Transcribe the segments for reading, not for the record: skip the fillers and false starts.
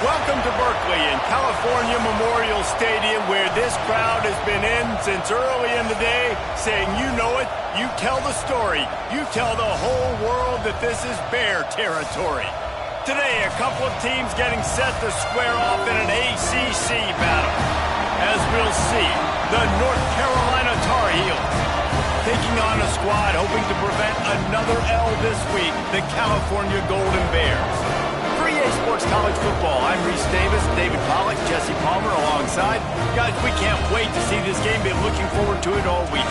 Welcome to Berkeley and California Memorial Stadium, where this crowd has been in since early in the day, saying you know it, you tell the story, you tell the whole world that this is Bear territory. Today, a couple of teams getting set to square off in an ACC battle. As we'll see, the North Carolina Tar Heels taking on a squad hoping to prevent another L this week, the California Golden Bears. For EA Sports College Football, I'm Reese Davis, David Pollack, Jesse Palmer alongside. Guys, we can't wait to see this game. Been looking forward to it all week.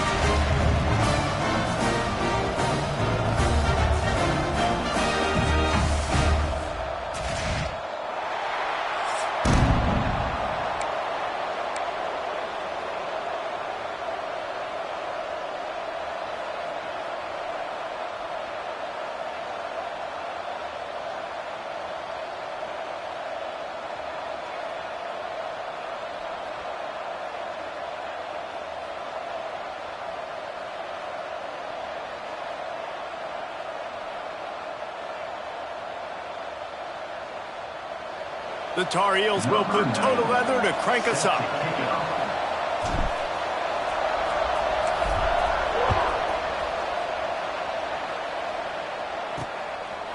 The Tar Heels will put total leather to crank us up.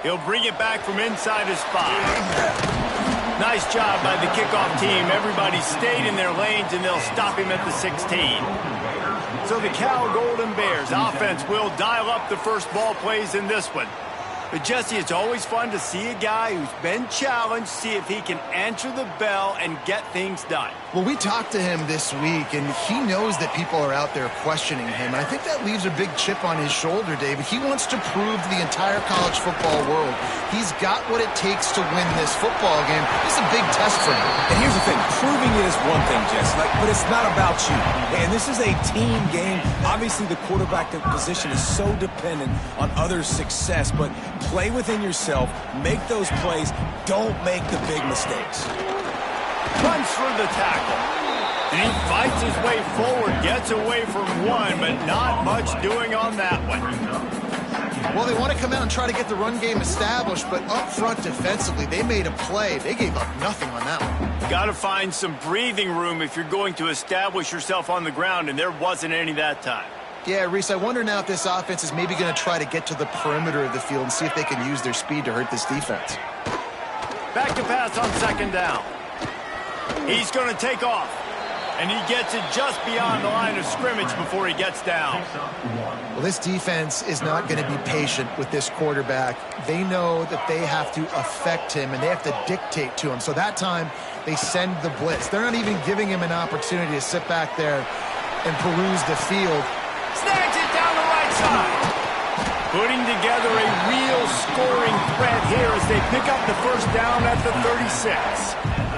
He'll bring it back from inside his 5. Nice job by the kickoff team. Everybody stayed in their lanes, and they'll stop him at the 16. So the Cal Golden Bears offense will dial up the first ball plays in this one. But, Jesse, it's always fun to see a guy who's been challenged, see if he can answer the bell and get things done. Well, we talked to him this week, and he knows that people are out there questioning him. And I think that leaves a big chip on his shoulder, David. He wants to prove to the entire college football world he's got what it takes to win this football game. This is a big test for him. And here's the thing. Proving it is one thing, Jesse, but it's not about you. And this is a team game. Obviously, the quarterback position is so dependent on others' success, but play within yourself, make those plays, don't make the big mistakes. Runs for the tackle. And he fights his way forward, gets away from one, but not much doing on that one. Well, they want to come out and try to get the run game established, but up front defensively, they made a play. They gave up nothing on that one. Got to find some breathing room if you're going to establish yourself on the ground, and there wasn't any that time. Yeah, Reese, I wonder now if this offense is maybe going to try to get to the perimeter of the field and see if they can use their speed to hurt this defense. Back to pass on second down. He's going to take off, and he gets it just beyond the line of scrimmage before he gets down. Well, this defense is not going to be patient with this quarterback. They know that they have to affect him, and they have to dictate to him. So that time, they send the blitz. They're not even giving him an opportunity to sit back there and peruse the field. Snags it down the right side. Putting together a real scoring threat here as they pick up the first down at the 36.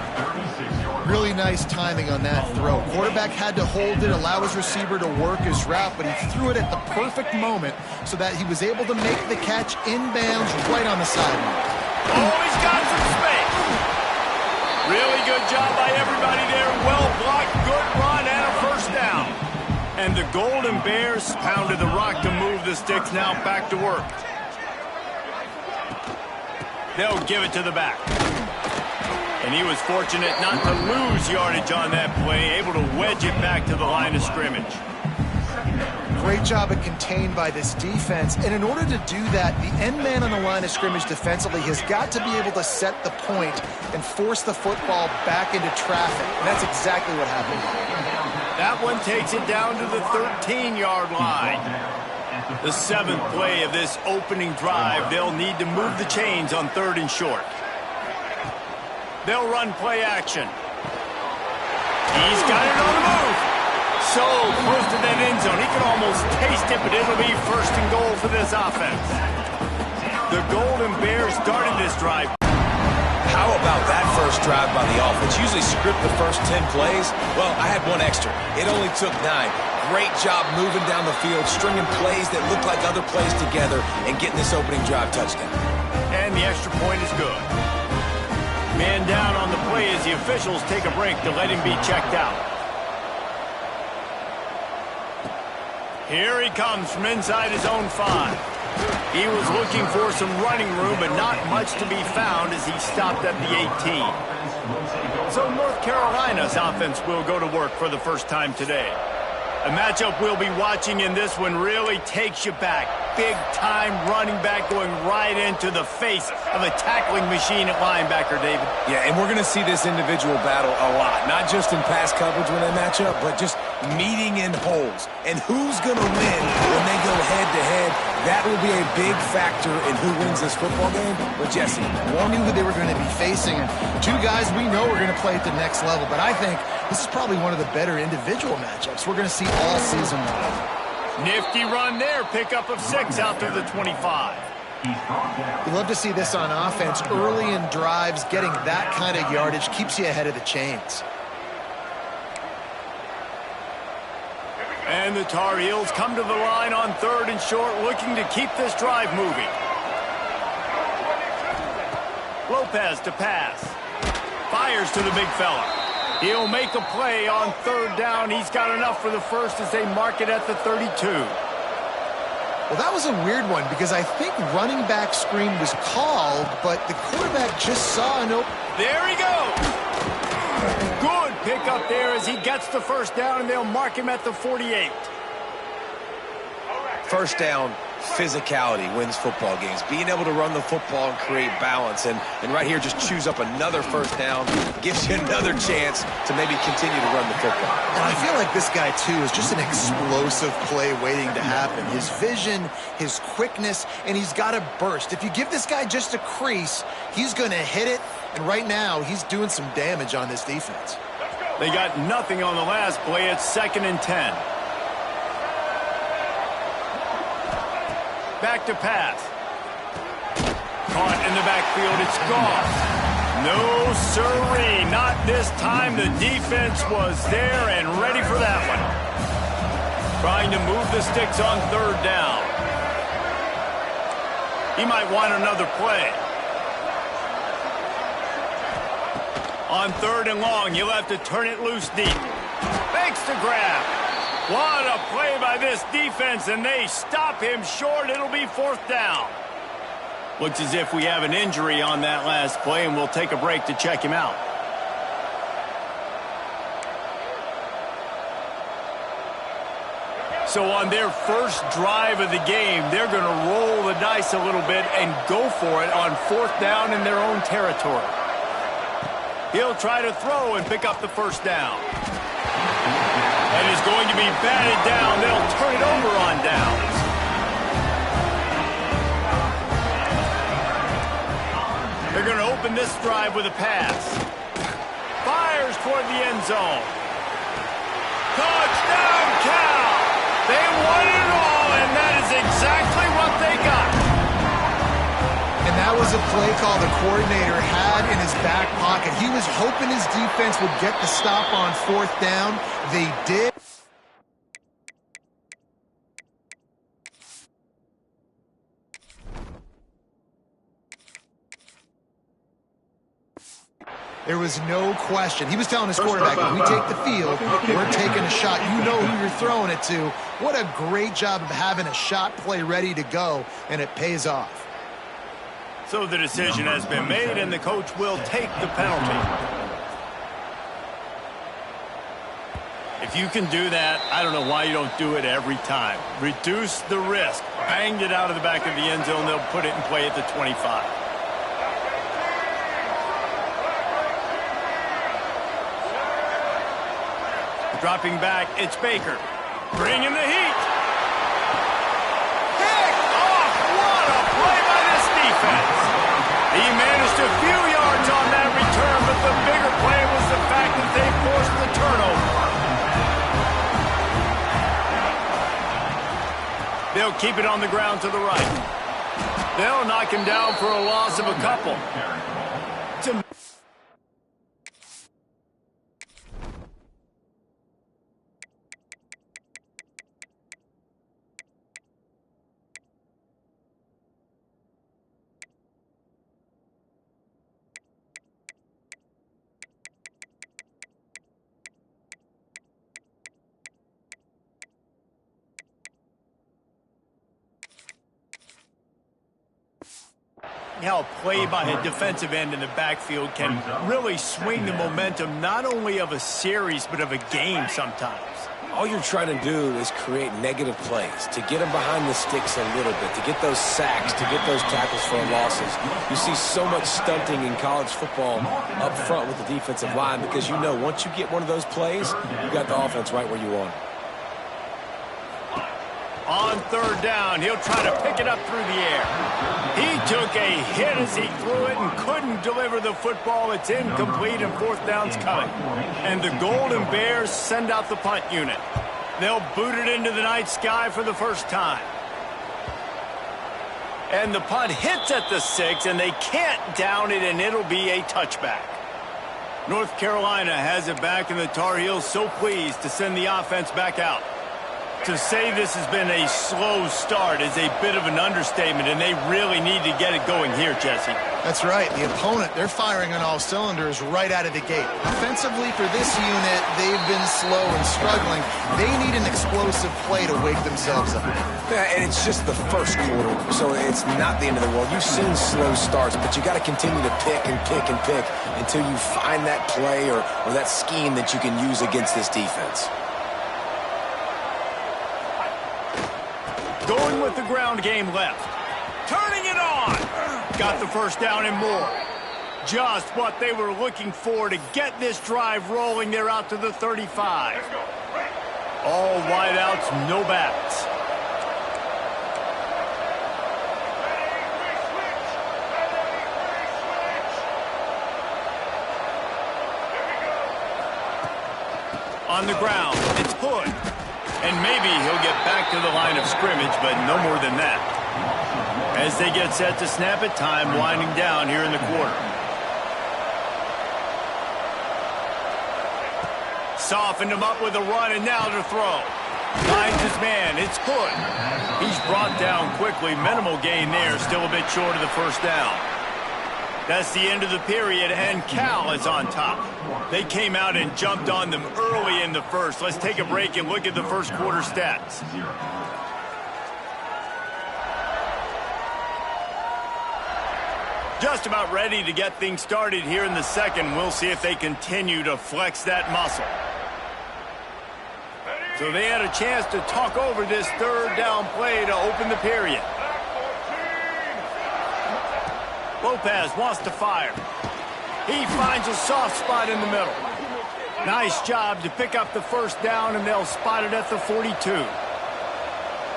Really nice timing on that throw. Quarterback had to hold it, allow his receiver to work his route, but he threw it at the perfect moment so that he was able to make the catch inbounds right on the sideline. Oh, he's got some space. Really good job by everybody there. Well blocked, good run, and a first down. And the Golden Bears pounded the rock to move the sticks. Now back to work. They'll give it to the back. And he was fortunate not to lose yardage on that play, able to wedge it back to the line of scrimmage. Great job of contained by this defense. And in order to do that, the end man on the line of scrimmage defensively has got to be able to set the point and force the football back into traffic. And that's exactly what happened. That one takes it down to the 13-yard line. The 7th play of this opening drive. They'll need to move the chains on 3rd and short. They'll run play action. He's got it on the move. So close to that end zone. He can almost taste it, but it'll be 1st and goal for this offense. The Golden Bears started this drive. How about that first drive by the offense? Usually script the first 10 plays. Well, I had one extra. It only took 9. Great job moving down the field, stringing plays that look like other plays together, and getting this opening drive touchdown. And the extra point is good. Man down on the play as the officials take a break to let him be checked out. Here he comes from inside his own 5. He was looking for some running room, but not much to be found as he stopped at the 18. So North Carolina's offense will go to work for the first time today. A matchup we'll be watching in this one really takes you back. Big-time running back going right into the face of a tackling machine at linebacker, David. Yeah, and we're going to see this individual battle a lot. Not just in pass coverage when they match up, but just meeting in holes. And who's going to win when they go head-to-head? That will be a big factor in who wins this football game. But, Jesse, one knew who they were going to be facing. And two guys we know are going to play at the next level. But I think this is probably one of the better individual matchups we're going to see all season long. Nifty run there. Pickup of 6 out to the 25. You love to see this on offense. Early in drives, getting that kind of yardage keeps you ahead of the chains. And the Tar Heels come to the line on 3rd and short, looking to keep this drive moving. Lopez to pass. Fires to the big fella. He'll make a play on 3rd down. He's got enough for the first as they mark it at the 32. Well, that was a weird one because I think running back screen was called, but the quarterback just saw an open. There he goes. Good pick up there as he gets the first down, and they'll mark him at the 48. first down, physicality wins football games. Being able to run the football and create balance. And right here, just choose up another first down. Gives you another chance to maybe continue to run the football. And I feel like this guy, too, is just an explosive play waiting to happen. His vision, his quickness, and he's got a burst. If you give this guy just a crease, he's going to hit it. And right now, he's doing some damage on this defense. They got nothing on the last play. It's 2nd and 10. Back to pass. Caught in the backfield. It's gone. No siree. Not this time. The defense was there and ready for that one. Trying to move the sticks on 3rd down. He might want another play. On 3rd and long, you'll have to turn it loose deep. Fakes the grab. What a play by this defense, and they stop him short. It'll be 4th down. Looks as if we have an injury on that last play, and we'll take a break to check him out. So on their first drive of the game, they're going to roll the dice a little bit and go for it on 4th down in their own territory. He'll try to throw and pick up the first down. And is going to be batted down. They'll turn it over on downs. They're going to open this drive with a pass. Fires toward the end zone. Touchdown, Cal! They won it all, and that is exactly what they got. And that was a play call the coordinator had in his back pocket. He was hoping his defense would get the stop on 4th down. They did. There was no question. He was telling his quarterback, if we take the field, we're taking a shot. You know who you're throwing it to. What a great job of having a shot play ready to go, and it pays off. So the decision has been made, and the coach will take the penalty. If you can do that, I don't know why you don't do it every time. Reduce the risk. Banged it out of the back of the end zone. They'll put it in play at the 25. Dropping back, it's Baker. Bringing the heat. Picked off. What a play by this defense. He managed a few yards on that return, but the bigger play was the fact that they forced the turnover. They'll keep it on the ground to the right. They'll knock him down for a loss of a couple. how a play by a defensive end in the backfield can really swing the momentum not only of a series but of a game sometimes. All you're trying to do is create negative plays, to get them behind the sticks a little bit, to get those sacks, to get those tackles for losses. You see so much stunting in college football up front with the defensive line because you know once you get one of those plays, you got the offense right where you want it. On third down, he'll try to pick it up through the air. He took a hit as he threw it and couldn't deliver the football. It's incomplete and fourth down's coming. And the Golden Bears send out the punt unit. They'll boot it into the night sky for the first time. And the punt hits at the 6, and they can't down it, and it'll be a touchback. North Carolina has it back, and the Tar Heels so pleased to send the offense back out. To say this has been a slow start is a bit of an understatement, and they really need to get it going here, Jesse. That's right. The opponent, they're firing on all cylinders right out of the gate. Offensively, for this unit, they've been slow and struggling. They need an explosive play to wake themselves up. Yeah, and it's just the first quarter, so it's not the end of the world. You've seen slow starts, but you got to continue to pick and pick and pick until you find that play or that scheme that you can use against this defense. Going with the ground game left. Turning it on. Got the first down and more. Just what they were looking for to get this drive rolling. They're out to the 35. All wideouts, no backs. On the ground, it's Hood. And maybe he'll get back to the line of scrimmage, but no more than that. As they get set to snap it, time winding down here in the quarter. Softened him up with a run, and now to throw. Finds his man. It's Hood. He's brought down quickly. Minimal gain there. Still a bit short of the first down. That's the end of the period, and Cal is on top. They came out and jumped on them early in the first. Let's take a break and look at the first quarter stats. Just about ready to get things started here in the second. We'll see if they continue to flex that muscle. So they had a chance to talk over this third down play to open the period. Lopez wants to fire. He finds a soft spot in the middle. Nice job to pick up the first down, and they'll spot it at the 42.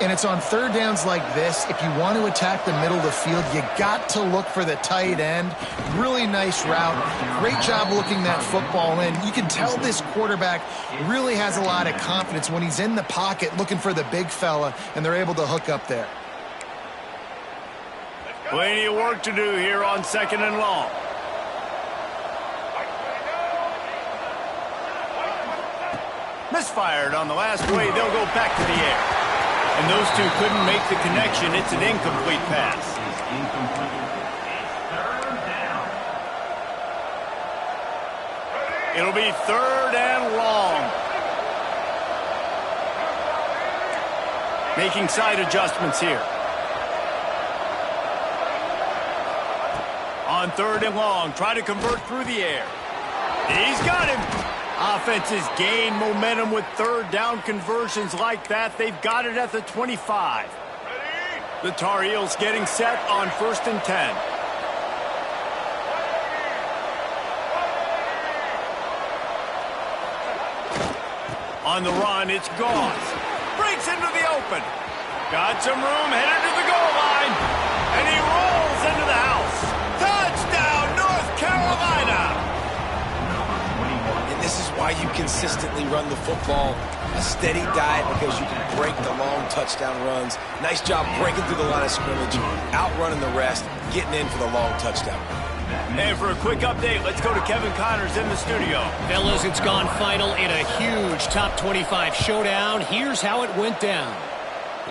And it's on third downs like this. If you want to attack the middle of the field, you got to look for the tight end. Really nice route. Great job looking that football in. You can tell this quarterback really has a lot of confidence when he's in the pocket looking for the big fella, and they're able to hook up there. Plenty of work to do here on second and long. Misfired on the last play. They'll go back to the air. And those two couldn't make the connection. It's an incomplete pass. It'll be third and long. Making side adjustments here. On third and long, try to convert through the air. He's got him. Offenses gain momentum with third down conversions like that. They've got it at the 25. The Tar Heels getting set on 1st and 10. On the run, it's Gauze. Breaks into the open. Got some room, headed to the goal line. And he rolls into the house. Touchdown, North Carolina! And this is why you consistently run the football. A steady diet because you can break the long touchdown runs. Nice job breaking through the line of scrimmage, outrunning the rest, getting in for the long touchdown run. And for a quick update, let's go to Kevin Connors in the studio. Fellas, it's gone final in a huge top 25 showdown. Here's how it went down.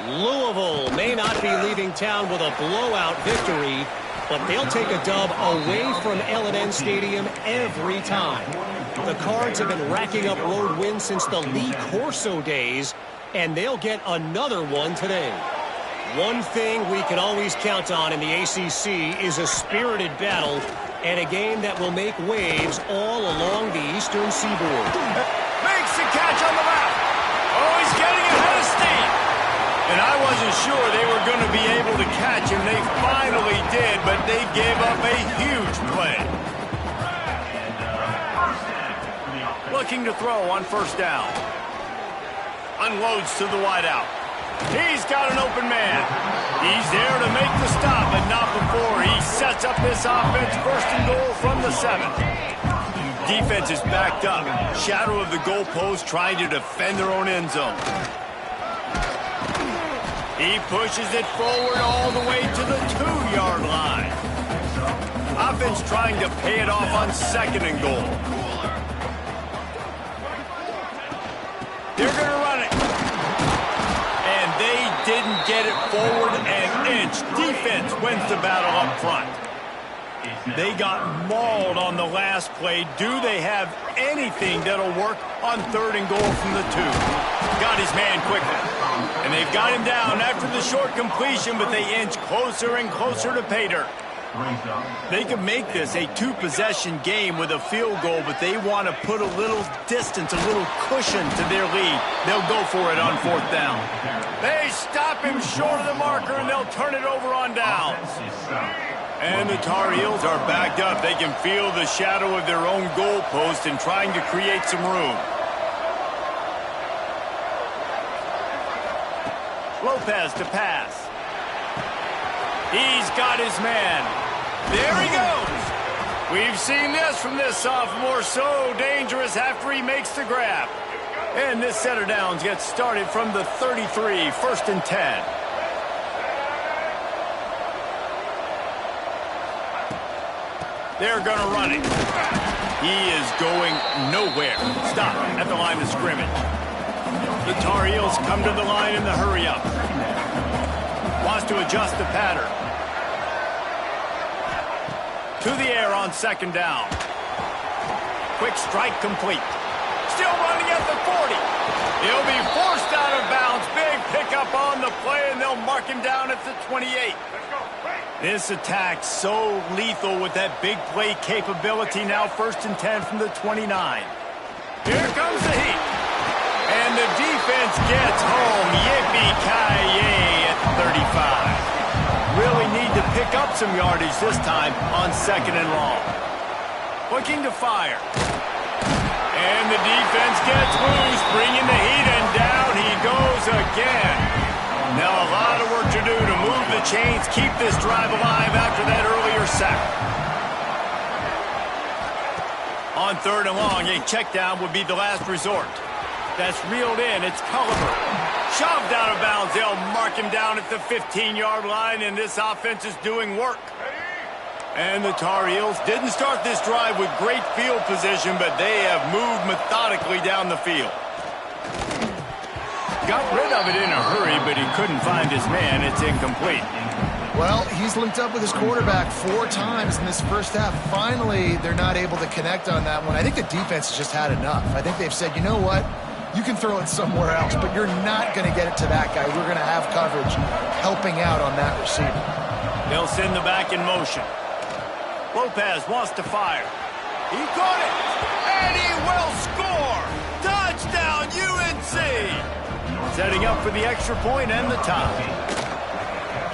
Louisville may not be leaving town with a blowout victory, but they'll take a dub away from L&N Stadium every time. The Cards have been racking up road wins since the Lee Corso days, and they'll get another one today. One thing we can always count on in the ACC is a spirited battle and a game that will make waves all along the Eastern Seaboard. Makes the catch on the left. Oh, he's getting ahead of steam. And I wasn't sure they were going to be able to catch him. They finally did, but they gave up a huge play. Looking to throw on first down. Unloads to the wideout. He's got an open man. He's there to make the stop, but not before he sets up this offense. First and goal from the 7. Defense is backed up. Shadow of the goalpost trying to defend their own end zone. He pushes it forward all the way to the 2-yard line. Offense trying to pay it off on second and goal. They're going to run it. And they didn't get it forward an inch. Defense wins the battle up front. They got mauled on the last play. Do they have anything that'll work on third and goal from the 2? Got his man quickly. And they've got him down after the short completion, but they inch closer and closer to pay dirt. They can make this a 2-possession game with a field goal, but they want to put a little distance, a little cushion to their lead. They'll go for it on fourth down. They stop him short of the marker, and they'll turn it over on downs. And the Tar Heels are backed up. They can feel the shadow of their own goalpost and trying to create some room. Lopez to pass. He's got his man. There he goes. We've seen this from this sophomore. So dangerous after he makes the grab. And this set of downs gets started from the 33, first and 10. They're going to run it. He is going nowhere. Stop at the line of scrimmage. The Tar Heels come to the line in the hurry-up. Wants to adjust the pattern. To the air on second down. Quick strike complete. Still running at the 40. He'll be forced out of bounds. Big pickup on the play, and they'll mark him down at the 28. This attack so lethal with that big play capability. Now first and 10 from the 29. Here comes the heat. And the defense gets home. Yippee-ki-yay at 35. Really need to pick up some yardage this time on second and long. Looking to fire. And the defense gets loose, bringing the heat, and down he goes again. Now a lot of work to do to move the chains, keep this drive alive after that earlier sack. On third and long, a check down would be the last resort. That's reeled in. It's Culliver. Shoved out of bounds. They'll mark him down at the 15-yard line, and this offense is doing work. And the Tar Heels didn't start this drive with great field position, but they have moved methodically down the field. Got rid of it in a hurry, but he couldn't find his man. It's incomplete. Well, he's linked up with his quarterback 4 times in this first half. Finally, they're not able to connect on that one. I think the defense has just had enough. I think they've said, you know what? You can throw it somewhere else, but you're not going to get it to that guy. We're going to have coverage helping out on that receiver. They'll send the back in motion. Lopez wants to fire. He caught it, and he will score. Touchdown, UNC. Setting up for the extra point and the tie.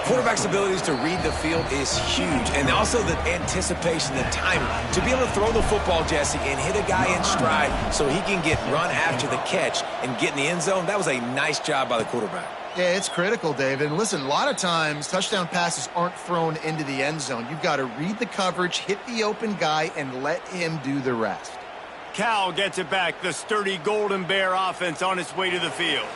Quarterback's abilities to read the field is huge, and also the anticipation, the timing. To be able to throw the football, Jesse, and hit a guy in stride so he can get run after the catch and get in the end zone, that was a nice job by the quarterback. Yeah, it's critical, David. And listen, a lot of times touchdown passes aren't thrown into the end zone. You've got to read the coverage, hit the open guy, and let him do the rest. Cal gets it back. The sturdy Golden Bear offense on its way to the field.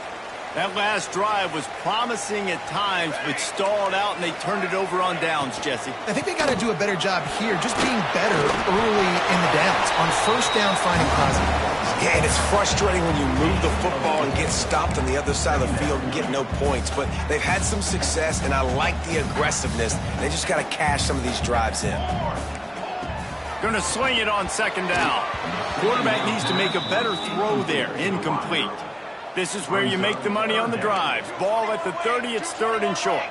That last drive was promising at times, but stalled out, and they turned it over on downs, Jesse. I think they got to do a better job here, just being better early in the downs. On first down, finding positive plays. Yeah, and it's frustrating when you move the football and get stopped on the other side of the field and get no points. But they've had some success, and I like the aggressiveness. They just got to cash some of these drives in. Going to swing it on second down. Quarterback needs to make a better throw there. Incomplete. This is where you make the money on the drives. Ball at the 30, it's 3rd and short.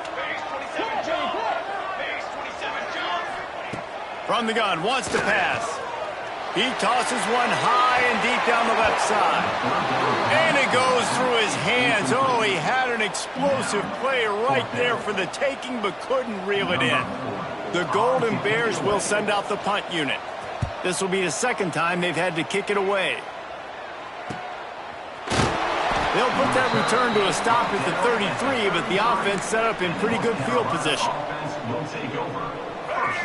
From the gun, wants to pass. He tosses one high and deep down the left side. And it goes through his hands. Oh, he had an explosive play right there for the taking, but couldn't reel it in. The Golden Bears will send out the punt unit. This will be the second time they've had to kick it away. They'll put that return to a stop at the 33, but the offense set up in pretty good field position.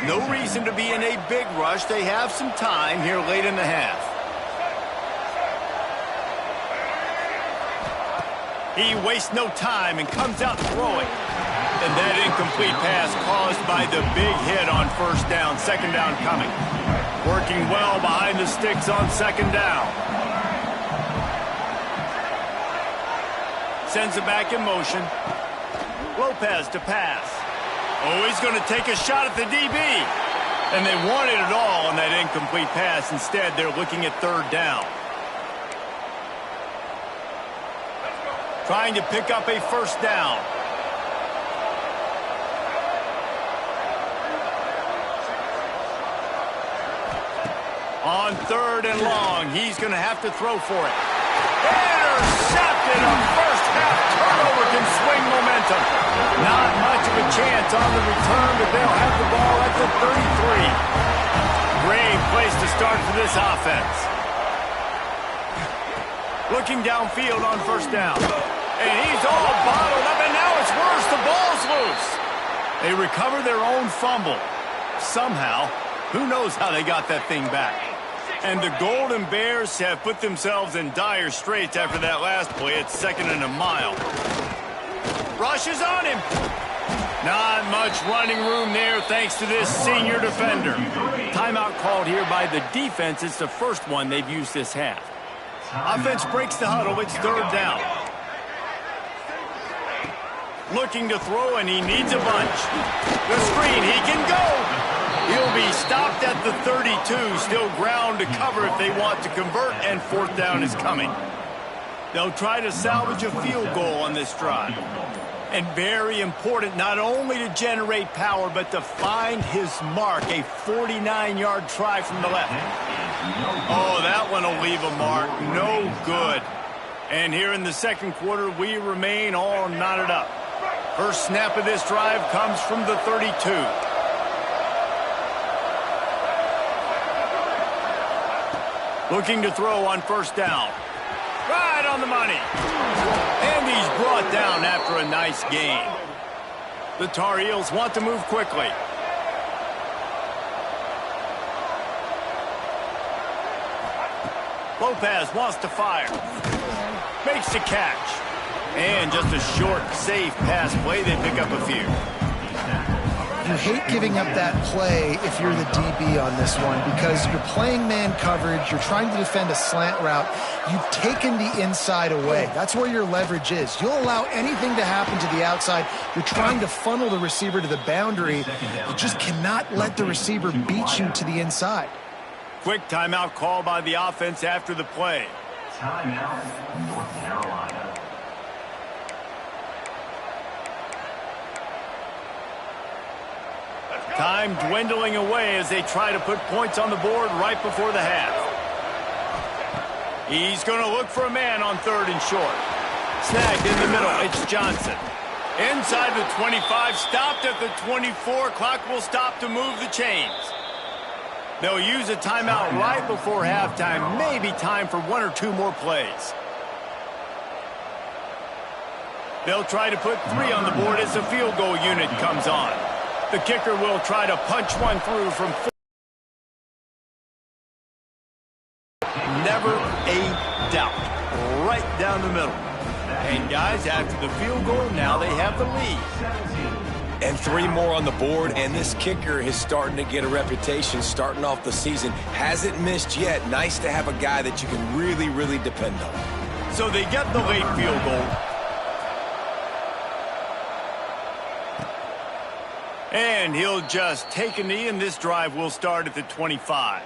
No reason to be in a big rush. They have some time here late in the half. He wastes no time and comes out throwing. And that incomplete pass caused by the big hit on 1st down, 2nd down coming. Working well behind the sticks on 2nd down. Sends it back in motion. Lopez to pass. Oh, he's going to take a shot at the DB. And they wanted it all on that incomplete pass. Instead, they're looking at 3rd down. Trying to pick up a 1st down. On 3rd and long, he's going to have to throw for it. Intercepted! A first-half turnover can swing momentum. Not much of a chance on the return, but they'll have the ball at the 33. Great place to start for this offense. Looking downfield on 1st down. And he's all bottled up, and now it's worse. The ball's loose. They recover their own fumble. Somehow, who knows how they got that thing back. And the Golden Bears have put themselves in dire straits after that last play. It's 2nd and a mile. Rushes on him. Not much running room there thanks to this senior defender. Timeout called here by the defense. It's the first one they've used this half. Offense breaks the huddle. It's 3rd down. Looking to throw, and he needs a bunch. The screen, he can go. He'll be stopped at the 32. Still ground to cover if they want to convert, and 4th down is coming. They'll try to salvage a field goal on this drive. And very important, not only to generate power, but to find his mark. A 49-yard try from the left. Oh, that one will leave a mark. No good. And here in the 2nd quarter, we remain all knotted up. First snap of this drive comes from the 32. Looking to throw on 1st down. Right on the money. And he's brought down after a nice gain. The Tar Heels want to move quickly. Lopez wants to fire. Makes the catch. And just a short, safe pass play. They pick up a few. You hate giving up that play if you're the DB on this one because you're playing man coverage. You're trying to defend a slant route. You've taken the inside away. That's where your leverage is. You'll allow anything to happen to the outside. You're trying to funnel the receiver to the boundary. You just cannot let the receiver beat you to the inside. Quick timeout call by the offense after the play. Timeout, North Carolina. Time dwindling away as they try to put points on the board right before the half. He's going to look for a man on 3rd and short. Snagged in the middle. It's Johnson. Inside the 25, stopped at the 24. Clock will stop to move the chains. They'll use a timeout right before halftime. Maybe time for 1 or 2 more plays. They'll try to put 3 on the board as the field goal unit comes on. The kicker will try to punch one through from 4. Never a doubt. Right down the middle. And guys, after the field goal, now they have the lead. And 3 more on the board, and this kicker is starting to get a reputation starting off the season. Hasn't missed yet. Nice to have a guy that you can really, really depend on. So they get the late field goal. And he'll just take a knee, and this drive will start at the 25.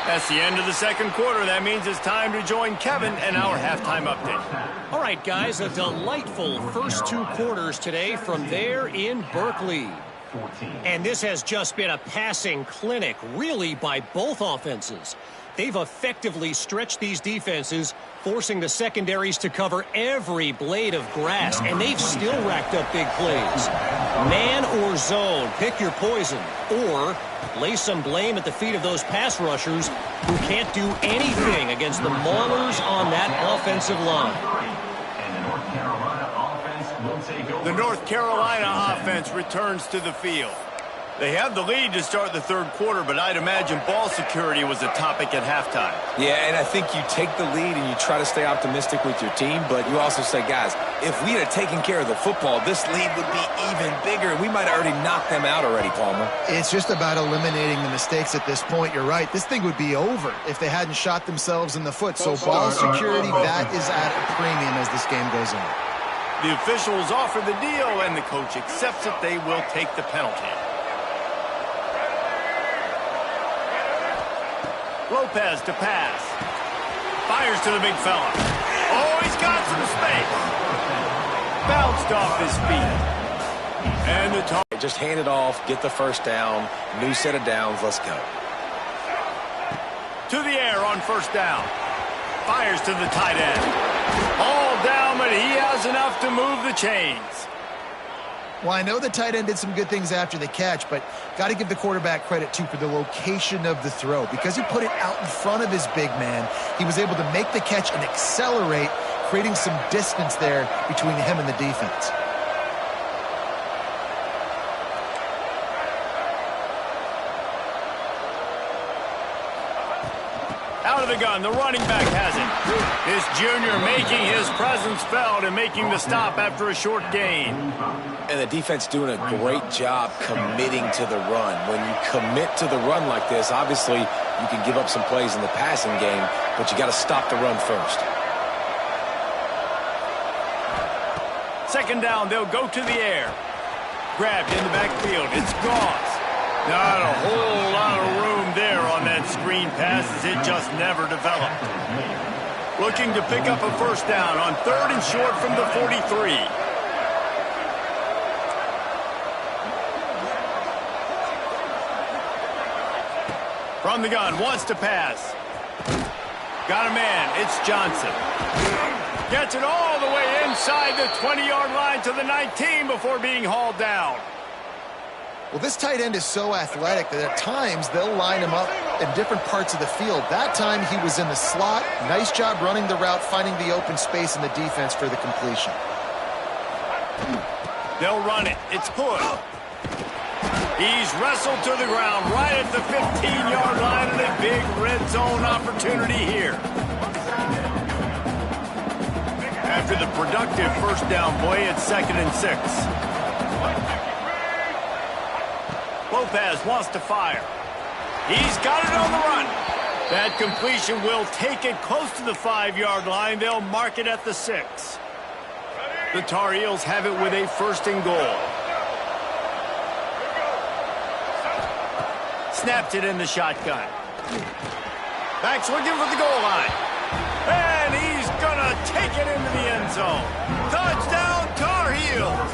That's the end of the second quarter. That means it's time to join Kevin and our halftime update. All right, guys, a delightful first two quarters today from there in Berkeley. And this has just been a passing clinic, really, by both offenses. They've effectively stretched these defenses, forcing the secondaries to cover every blade of grass, and they've still racked up big plays. Man or zone, pick your poison, or lay some blame at the feet of those pass rushers who can't do anything against the maulers on that offensive line. The North Carolina offense returns to the field. They have the lead to start the third quarter, but I'd imagine ball security was a topic at halftime. Yeah, and I think you take the lead and you try to stay optimistic with your team, but you also say, guys, if we had taken care of the football, this lead would be even bigger, and we might have already knocked them out already, Palmer. It's just about eliminating the mistakes at this point. You're right. This thing would be over if they hadn't shot themselves in the foot. So ball security, that is at a premium as this game goes on. The officials offer the deal, and the coach accepts it. They will take the penalty. Lopez to pass. Fires to the big fella. Oh, he's got some space. Bounced off his feet. And the target. Just hand it off, get the first down, new set of downs, let's go. To the air on first down. Fires to the tight end. All down, but he has enough to move the chains. Well, I know the tight end did some good things after the catch, but got to give the quarterback credit, too, for the location of the throw. Because he put it out in front of his big man, he was able to make the catch and accelerate, creating some distance there between him and the defense. Out of the gun, the running back has it. This junior making his presence felt and making the stop after a short gain. And the defense doing a great job committing to the run. When you commit to the run like this, obviously you can give up some plays in the passing game, but you got to stop the run first. Second down, they'll go to the air. Grabbed in the backfield, it's Goss. Not a whole lot of room there on that screen pass as it just never developed. Looking to pick up a first down on third and short from the 43. From the gun, wants to pass. Got a man, it's Johnson. Gets it all the way inside the 20-yard line to the 19 before being hauled down. Well, this tight end is so athletic that at times they'll line him up in different parts of the field. That time he was in the slot. Nice job running the route, finding the open space in the defense for the completion. They'll run it. It's Hood. He's wrestled to the ground right at the 15-yard line and a big red zone opportunity here. After the productive first down play, it's 2nd and 6. Lopez wants to fire. He's got it on the run. That completion will take it close to the 5-yard line. They'll mark it at the 6. The Tar Heels have it with a 1st and goal. Snapped it in the shotgun. Back's looking for the goal line. And he's going to take it into the end zone. Touchdown, Tar Heels.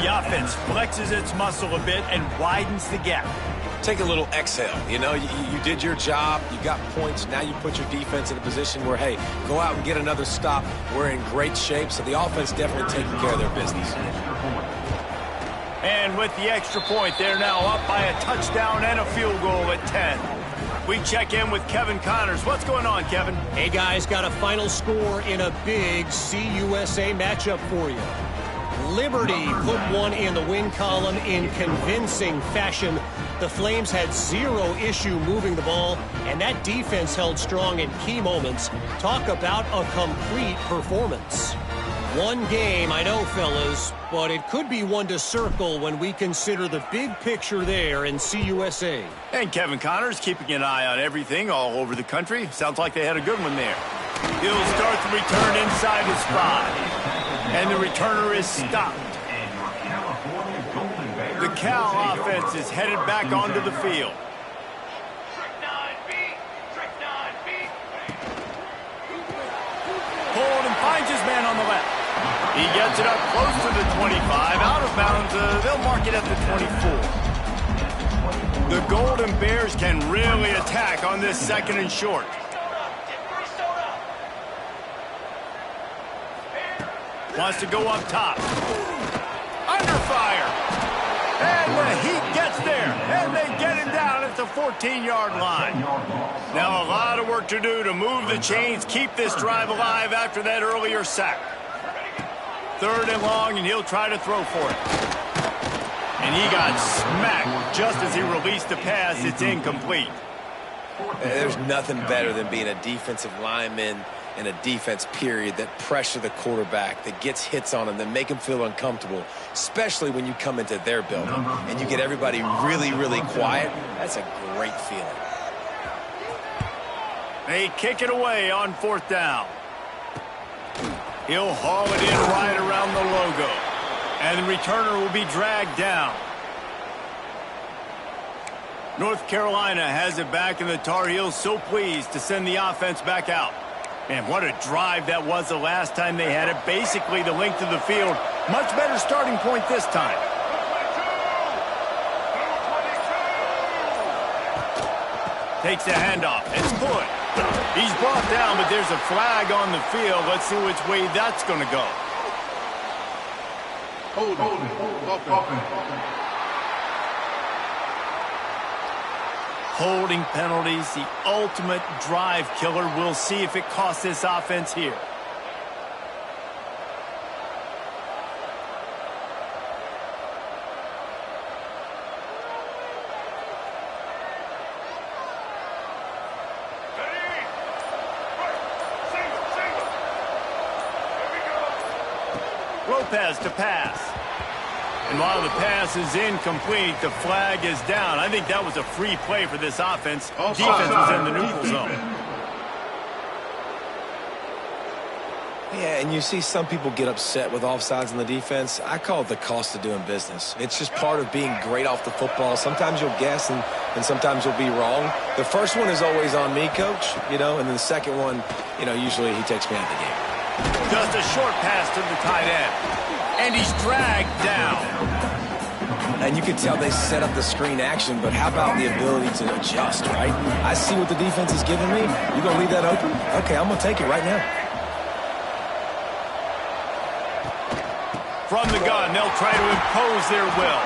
The offense flexes its muscle a bit and widens the gap. Take a little exhale. You know, you did your job. You got points. Now you put your defense in a position where, hey, go out and get another stop. We're in great shape, so the offense definitely taking care of their business. And with the extra point, they're now up by a touchdown and a field goal at 10. We check in with Kevin Connors. What's going on, Kevin? Hey, guys, got a final score in a big CUSA matchup for you. Liberty put one in the win column in convincing fashion. The Flames had zero issue moving the ball, and that defense held strong in key moments. Talk about a complete performance. One game, I know, fellas, but it could be one to circle when we consider the big picture there in CUSA. And Kevin Connors keeping an eye on everything all over the country. Sounds like they had a good one there. He'll start the return inside his 5. And the returner is stopped. The Cal offense is headed back onto the field. Holden finds his man on the left. He gets it up close to the 25. Out of bounds, they'll mark it at the 24. The Golden Bears can really attack on this 2nd and short. Wants to go up top. Under fire. And the Heat gets there. And they get him down at the 14-yard line. Now a lot of work to do to move the chains, keep this drive alive after that earlier sack. 3rd and long, and he'll try to throw for it. And he got smacked just as he released the pass. It's incomplete. There's nothing better than being a defensive lineman and a defense period that pressure the quarterback, that gets hits on him, that make him feel uncomfortable, especially when you come into their building and you get everybody really, really quiet. That's a great feeling. They kick it away on 4th down. He'll haul it in right around the logo. And the returner will be dragged down. North Carolina has it back, and the Tar Heels so pleased to send the offense back out. Man, what a drive that was the last time they had it. Basically the length of the field. Much better starting point this time. Takes the handoff. It's put. He's brought down, but there's a flag on the field. Let's see which way that's going to go. Holding penalties, the ultimate drive killer. We'll see if it costs this offense here. Lopez to pass. And while the pass is incomplete, the flag is down. I think that was a free play for this offense. Defense was in the neutral zone. Yeah, and you see some people get upset with offsides in the defense. I call it the cost of doing business. It's just part of being great off the football. Sometimes you'll guess and sometimes you'll be wrong. The first one is always on me, Coach, and then the second one, usually he takes me out of the game. Just a short pass to the tight end. And he's dragged down. And you can tell they set up the screen action, but how about the ability to adjust, right? I see what the defense is giving me. You going to leave that open? Okay, I'm going to take it right now. From the gun, they'll try to impose their will.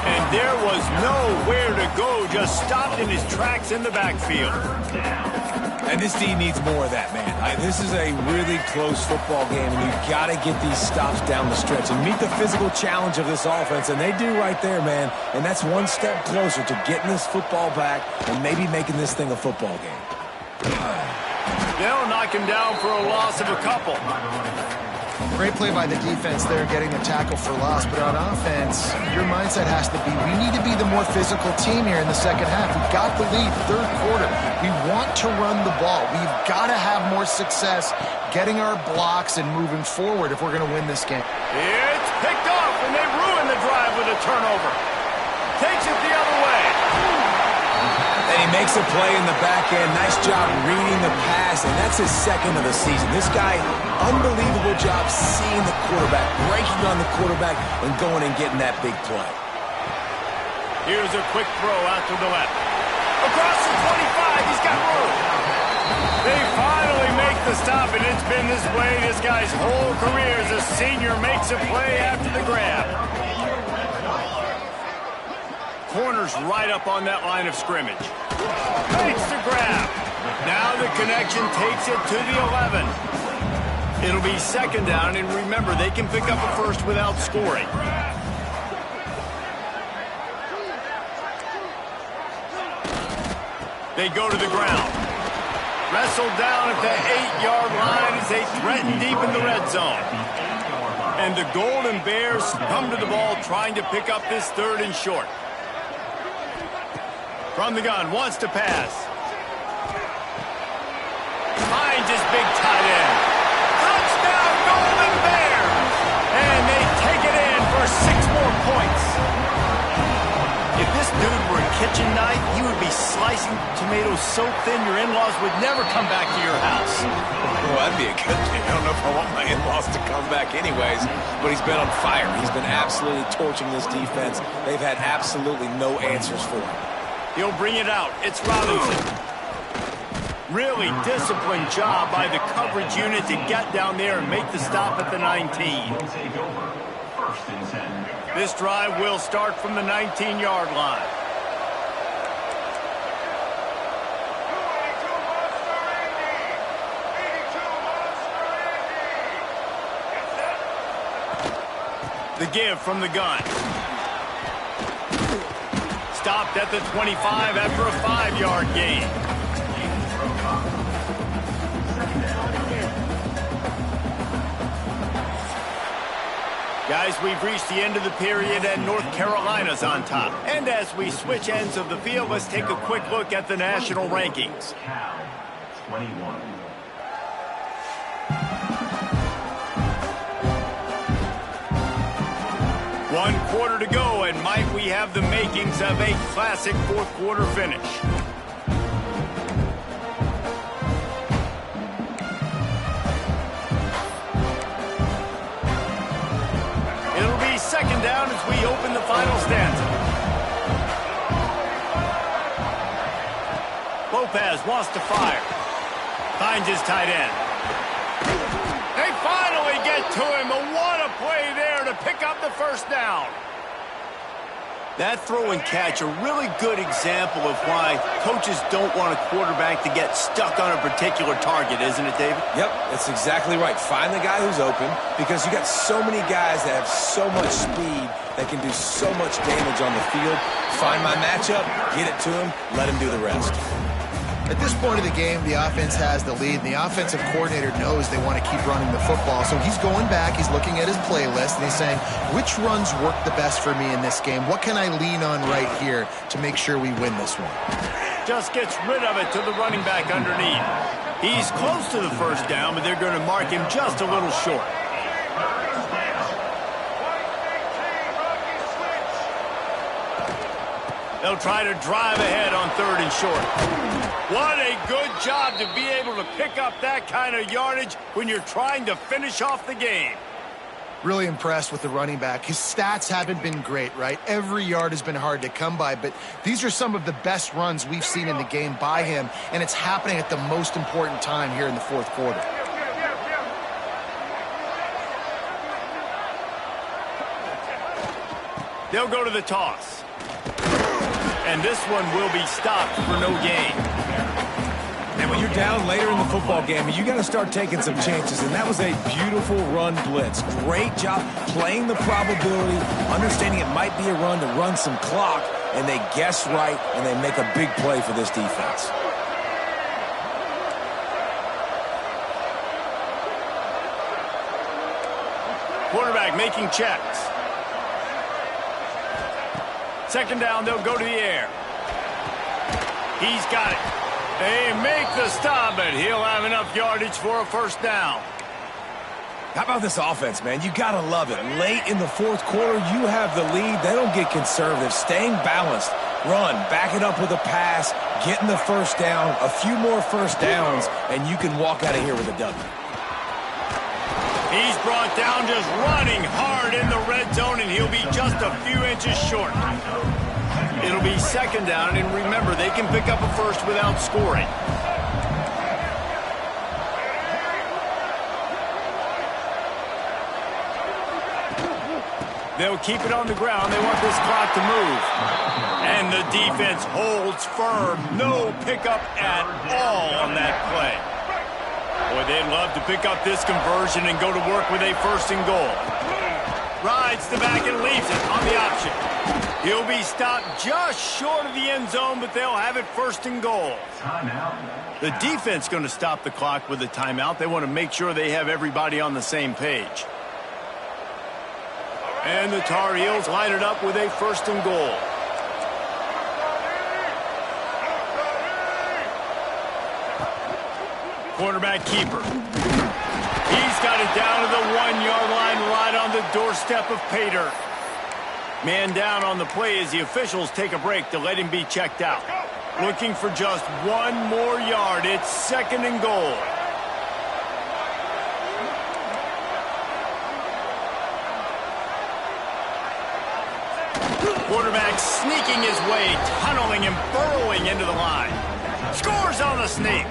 And there was nowhere to go, just stopped in his tracks in the backfield. And this D needs more of that, man. This is a really close football game, and you've got to get these stops down the stretch and meet the physical challenge of this offense, and they do right there, man. And that's one step closer to getting this football back and maybe making this thing a football game. They'll knock him down for a loss of a couple. Great play by the defense there, getting the tackle for loss. But on offense, your mindset has to be, we need to be the more physical team here in the second half. We've got the lead, 3rd quarter. We want to run the ball. We've got to have more success getting our blocks and moving forward if we're going to win this game. It's picked off, and they ruin the drive with a turnover. Takes it the other way. And he makes a play in the back end. Nice job reading the pass, and that's his 2nd of the season. This guy, unbelievable job seeing the quarterback, breaking on the quarterback, and going and getting that big play. Here's a quick throw out to the left. Across the 25, he's got room. They finally make the stop, and it's been this way this guy's whole career as a senior makes a play after the grab. Corner's right up on that line of scrimmage. Makes the grab. Now the connection takes it to the 11. It'll be 2nd down, and remember, they can pick up a first without scoring. They go to the ground. Wrestled down at the 8-yard line as they threaten deep in the red zone. And the Golden Bears come to the ball trying to pick up this 3rd and short. From the gun, wants to pass. Finds his big tight end. Touchdown, Golden Bears! And they take it in for 6 more points. If this dude were a kitchen knife, he would be slicing tomatoes so thin your in-laws would never come back to your house. Well, that'd be a good thing. I don't know if I want my in-laws to come back anyways, but he's been on fire. He's been absolutely torching this defense. They've had absolutely no answers for him. He'll bring it out. It's Robinson. Really disciplined job by the coverage unit to get down there and make the stop at the 19. This drive will start from the 19-yard line. The give from the gun. Stopped at the 25 after a 5-yard gain. Guys, we've reached the end of the period and North Carolina's on top. And as we switch ends of the field, let's take a quick look at the national rankings. Cal, 21. One quarter to go, and might we have the makings of a classic 4th quarter finish. It'll be 2nd down as we open the final stanza. Lopez wants to fire. Finds his tight end. They finally get to him. What a play there to pick up the 1st down. That throw and catch, a really good example of why coaches don't want a quarterback to get stuck on a particular target, isn't it, David? Yep, that's exactly right. Find the guy who's open because you got so many guys that have so much speed that can do so much damage on the field. Find my matchup, get it to him, let him do the rest. At this point of the game, the offense has the lead, and the offensive coordinator knows they want to keep running the football. So he's going back, he's looking at his playlist, and he's saying, which runs work the best for me in this game? What can I lean on right here to make sure we win this one? Just gets rid of it to the running back underneath. He's close to the 1st down, but they're going to mark him just a little short. They'll try to drive ahead on 3rd and short. What a good job to be able to pick up that kind of yardage when you're trying to finish off the game. Really impressed with the running back. His stats haven't been great, right? Every yard has been hard to come by, but these are some of the best runs we've seen in the game by him, and it's happening at the most important time here in the 4th quarter. They'll go to the toss. And this one will be stopped for no gain. And when you're down later in the football game, you got to start taking some chances, and that was a beautiful run blitz. Great job playing the probability, understanding it might be a run to run some clock, and they guess right, and they make a big play for this defense. Quarterback making checks. 2nd down, they'll go to the air. He's got it. They make the stop, but he'll have enough yardage for a 1st down. How about this offense, man? You got to love it. Late in the 4th quarter, you have the lead. They don't get conservative. Staying balanced. Run, back it up with a pass, getting the 1st down, a few more 1st downs, and you can walk out of here with a W. He's brought down just running hard in the red zone, and he'll be just a few inches short. It'll be 2nd down, and remember, they can pick up a 1st without scoring. They'll keep it on the ground. They want this clock to move. And the defense holds firm. No pickup at all on that play. Boy, they'd love to pick up this conversion and go to work with a 1st and goal. Rides the back and leaves it on the option. He'll be stopped just short of the end zone, but they'll have it 1st and goal. Timeout. The defense going to stop the clock with a timeout. They want to make sure they have everybody on the same page. And the Tar Heels line it up with a 1st and goal. Quarterback keeper. He's got it down to the 1-yard line, right on the doorstep of pay dirt. Man down on the play as the officials take a break to let him be checked out. Looking for just 1 more yard. It's 2nd and goal. Quarterback sneaking his way, tunneling and burrowing into the line. Scores on the sneak.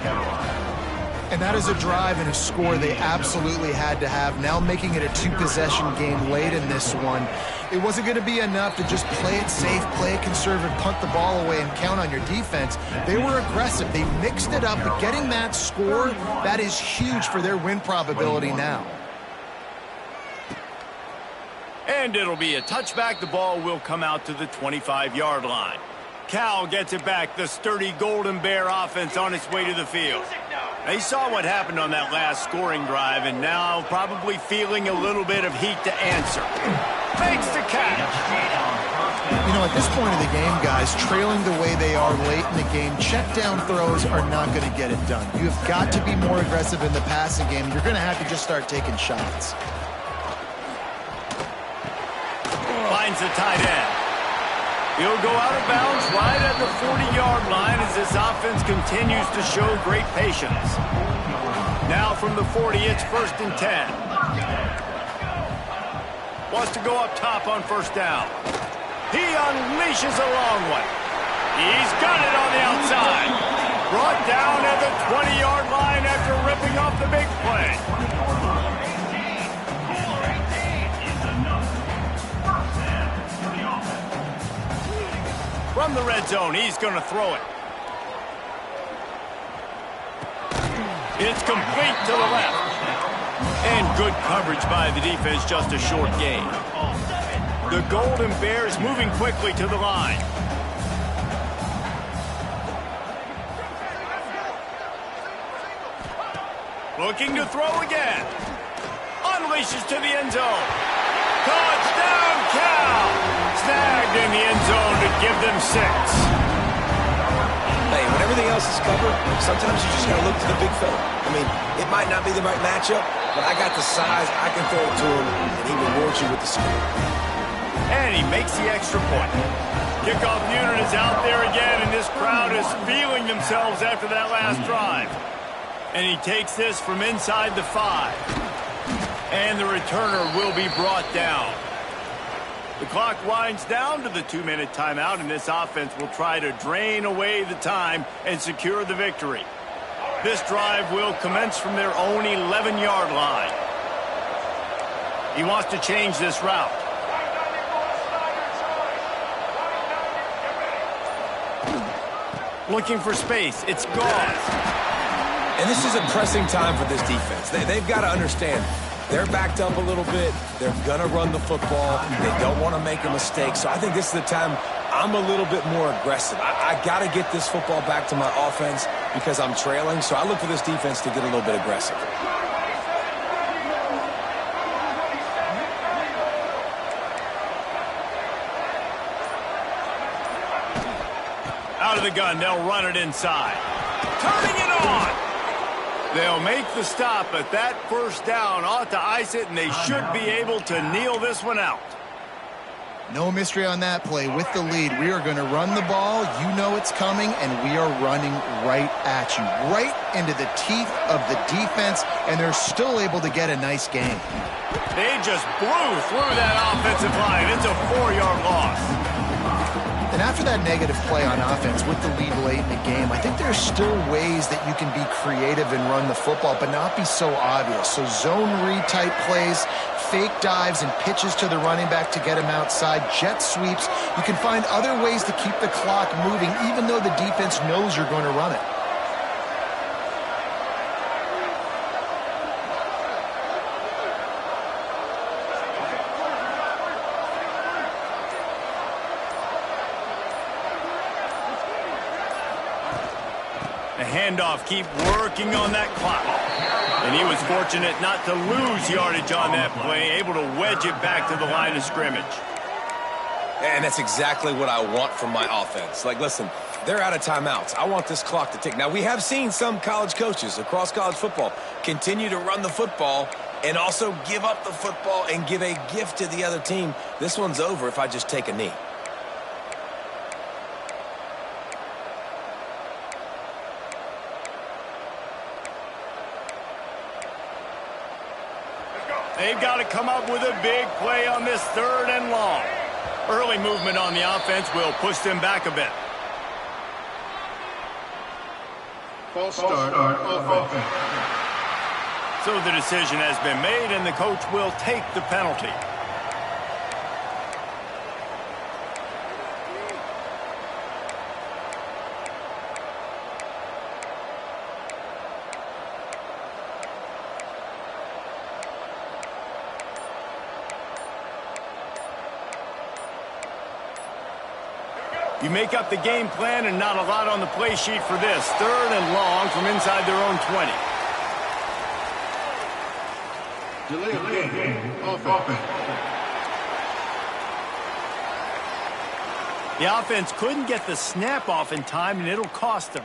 And that is a drive and a score they absolutely had to have. Now making it a 2-possession game late in this one. It wasn't going to be enough to just play it safe, play it conservative, punt the ball away, and count on your defense. They were aggressive. They mixed it up, but getting that score, that is huge for their win probability now. And it'll be a touchback. The ball will come out to the 25-yard line. Cal gets it back. The sturdy Golden Bear offense on its way to the field. They saw what happened on that last scoring drive, and now probably feeling a little bit of heat to answer. Makes the catch. You know, at this point of the game, guys, trailing the way they are late in the game, check down throws are not going to get it done. You have got to be more aggressive in the passing game. You're going to have to just start taking shots. Finds the tight end. He'll go out of bounds right at the 40-yard line as this offense continues to show great patience. Now from the 40, it's 1st and 10. Wants to go up top on 1st down. He unleashes a long one. He's got it on the outside. Brought down at the 20-yard line after ripping off the big play. From the red zone, he's going to throw it. It's complete to the left. And good coverage by the defense, just a short gain. The Golden Bears moving quickly to the line. Looking to throw again. Unleashes to the end zone. Touchdown, Cal! Snagged in the end zone to give them 6. Hey, when everything else is covered, sometimes you just got to look to the big fella. I mean, it might not be the right matchup, but I got the size, I can throw it to him, and he rewards you with the score. And he makes the extra point. Kickoff unit is out there again, and this crowd is feeling themselves after that last drive. And he takes this from inside the 5. And the returner will be brought down. The clock winds down to the 2-minute timeout, and this offense will try to drain away the time and secure the victory. This drive will commence from their own 11-yard line. He wants to change this route. Looking for space. It's gone. And this is a pressing time for this defense. They've got to understand, they're backed up a little bit. They're going to run the football. They don't want to make a mistake. So I think this is the time I'm a little bit more aggressive. I got to get this football back to my offense because I'm trailing. So I look for this defense to get a little bit aggressive. Out of the gun, they'll run it inside. Turning it on. They'll make the stop, but that 1st down ought to ice it, and they should be able to kneel this one out. No mystery on that play. With the lead, we are going to run the ball. You know it's coming, and we are running right at you, right into the teeth of the defense, and they're still able to get a nice gain. They just blew through that offensive line. It's a 4-yard loss. And after that negative play on offense with the lead late in the game, I think there's still ways that you can be creative and run the football, but not be so obvious. So zone read type plays, fake dives and pitches to the running back to get him outside, jet sweeps. You can find other ways to keep the clock moving, even though the defense knows you're going to run it. The handoff. Keep working on that clock. And he was fortunate not to lose yardage on that play, able to wedge it back to the line of scrimmage. And that's exactly what I want from my offense. Like, listen, they're out of timeouts. I want this clock to tick. Now, we have seen some college coaches across college football continue to run the football and also give up the football and give a gift to the other team. This one's over if I just take a knee. They've got to come up with a big play on this 3rd and long. Early movement on the offense will push them back a bit. False start offense. So the decision has been made, and the coach will take the penalty. You make up the game plan and not a lot on the play sheet for this. 3rd and long from inside their own 20. Delay of game. Offense. The offense couldn't get the snap off in time, and it'll cost them.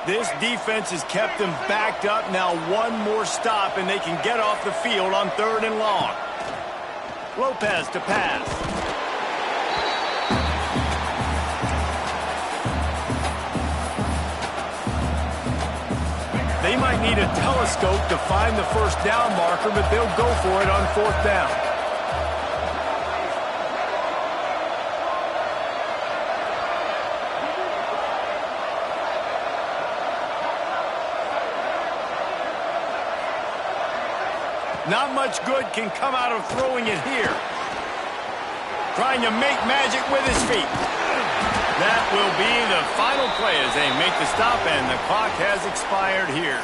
This defense has kept them backed up. Now one more stop, and they can get off the field on 3rd and long. Lopez to pass. They might need a telescope to find the first down marker, but they'll go for it on 4th down. Not much good can come out of throwing it here. Trying to make magic with his feet. That will be the final play as they make the stop, and the clock has expired here.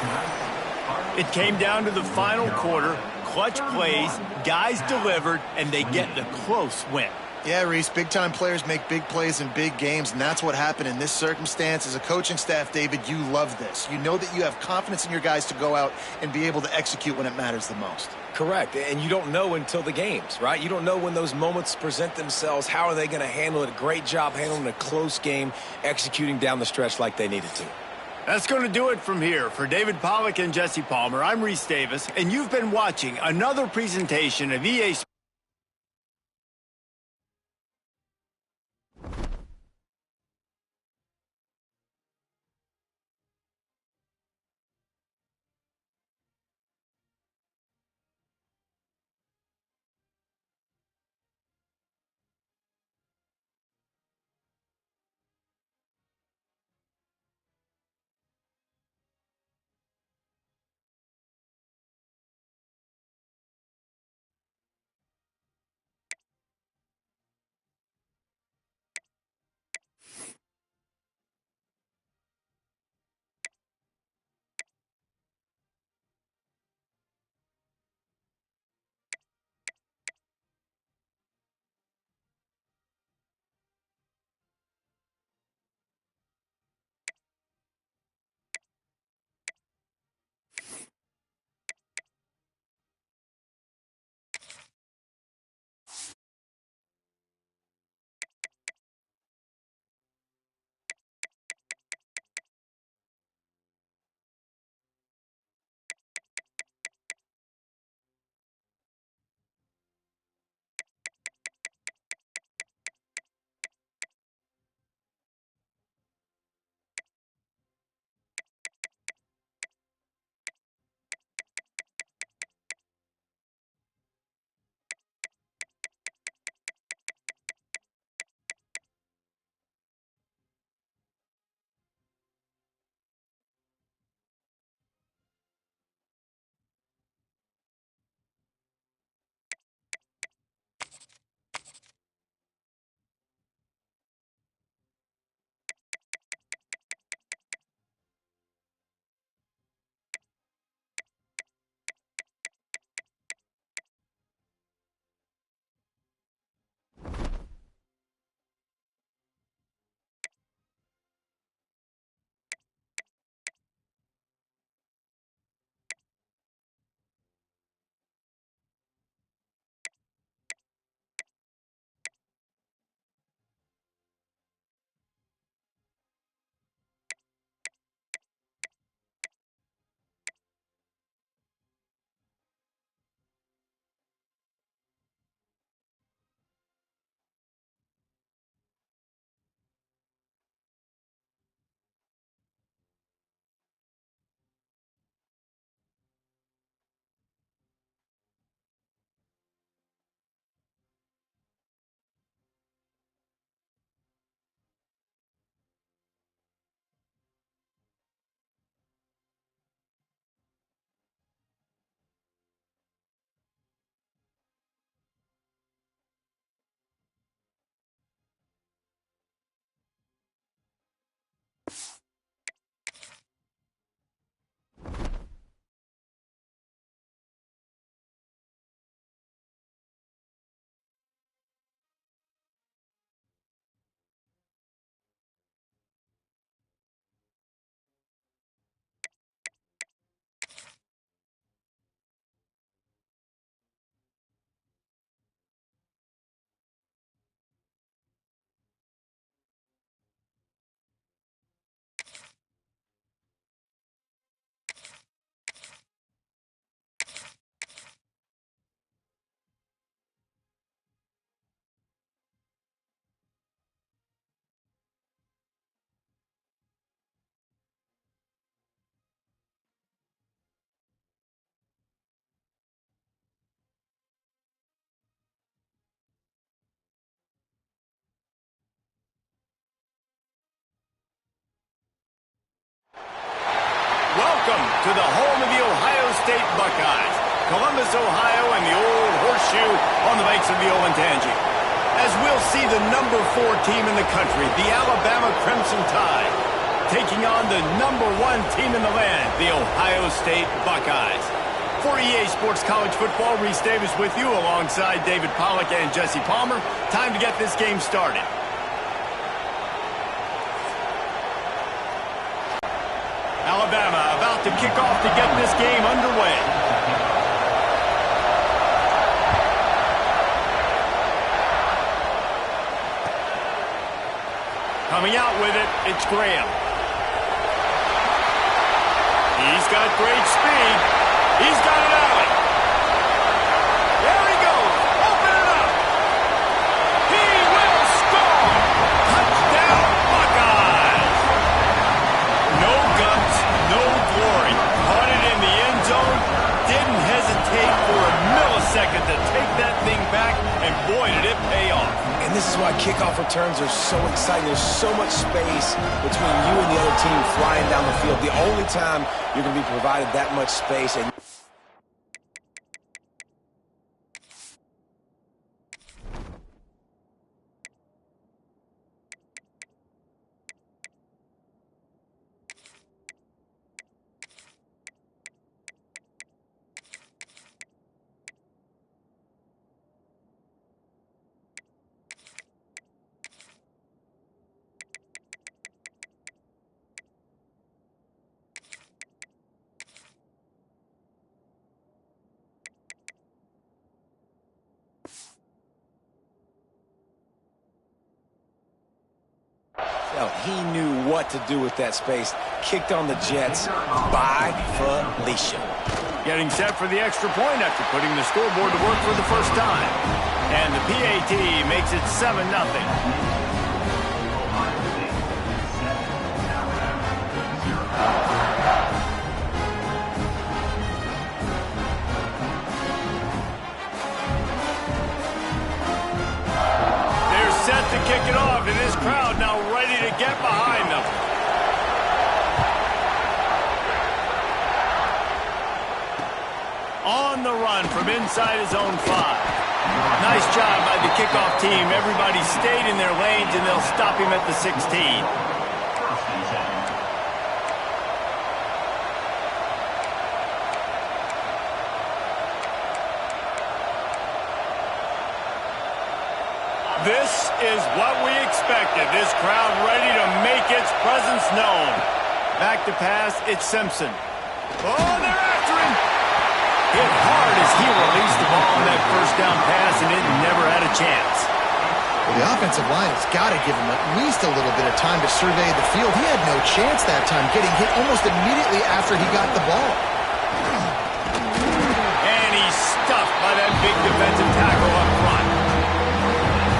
It came down to the final quarter. Clutch plays, guys delivered, and they get the close win. Yeah, Reese, big-time players make big plays in big games, and that's what happened in this circumstance. As a coaching staff, David, you love this. You know that you have confidence in your guys to go out and be able to execute when it matters the most. Correct, and you don't know until the games, right? You don't know when those moments present themselves. How are they going to handle it? Great job handling a close game, executing down the stretch like they needed to. That's going to do it from here. For David Pollack and Jesse Palmer, I'm Reese Davis, and you've been watching another presentation of EA Sports. to the home of the Ohio State Buckeyes. Columbus, Ohio, and the old horseshoe on the banks of the Olentangy. As we'll see the number 4 team in the country, the Alabama Crimson Tide, taking on the number 1 team in the land, the Ohio State Buckeyes. For EA Sports College Football, Reese Davis with you alongside David Pollack and Jesse Palmer. Time to get this game started. Alabama about to kick off to get this game underway. Coming out with it, it's Graham. He's got great speed. He's got an alley. There he goes. Open it up. He will score. Touchdown, Buckeyes. No guts, no glory. Caught it in the end zone. Didn't hesitate for a millisecond to take that thing back, and boy, did it pay off. And this is why kickoff returns are so exciting. There's so much space between you and the other team flying down the field. The only time you're going to be provided that much space. And he knew what to do with that space. Kicked on the Jets by Felicia. Getting set for the extra point after putting the scoreboard to work for the first time. And the PAT makes it 7-0. Set to kick it off, and this crowd now ready to get behind them. On the run from inside his own 5. Nice job by the kickoff team. Everybody stayed in their lanes, and they'll stop him at the 16. This is what we expected. This crowd ready to make its presence known. Back to pass, it's Simpson. Oh, they're after him. Hit hard as he released the ball on that first down pass, and it never had a chance. Well, the offensive line has got to give him at least a little bit of time to survey the field. He had no chance that time, getting hit almost immediately after he got the ball. And he's stuffed by that big defensive tackle up front.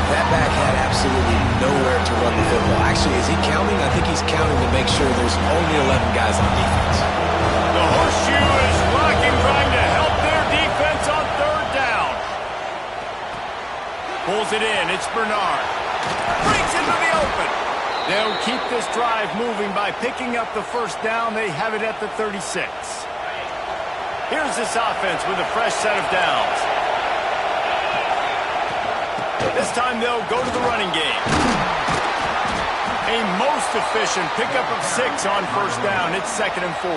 That back had absolutely nowhere to run the football. Actually, is he counting? I think he's counting to make sure there's only 11 guys on defense. The horseshoe is rocking, trying to help their defense on 3rd down. Pulls it in. It's Bernard. Breaks into the open. They'll keep this drive moving by picking up the first down. They have it at the 36. Here's this offense with a fresh set of downs. This time they'll go to the running game. A most efficient pickup of 6 on first down. It's 2nd and 4.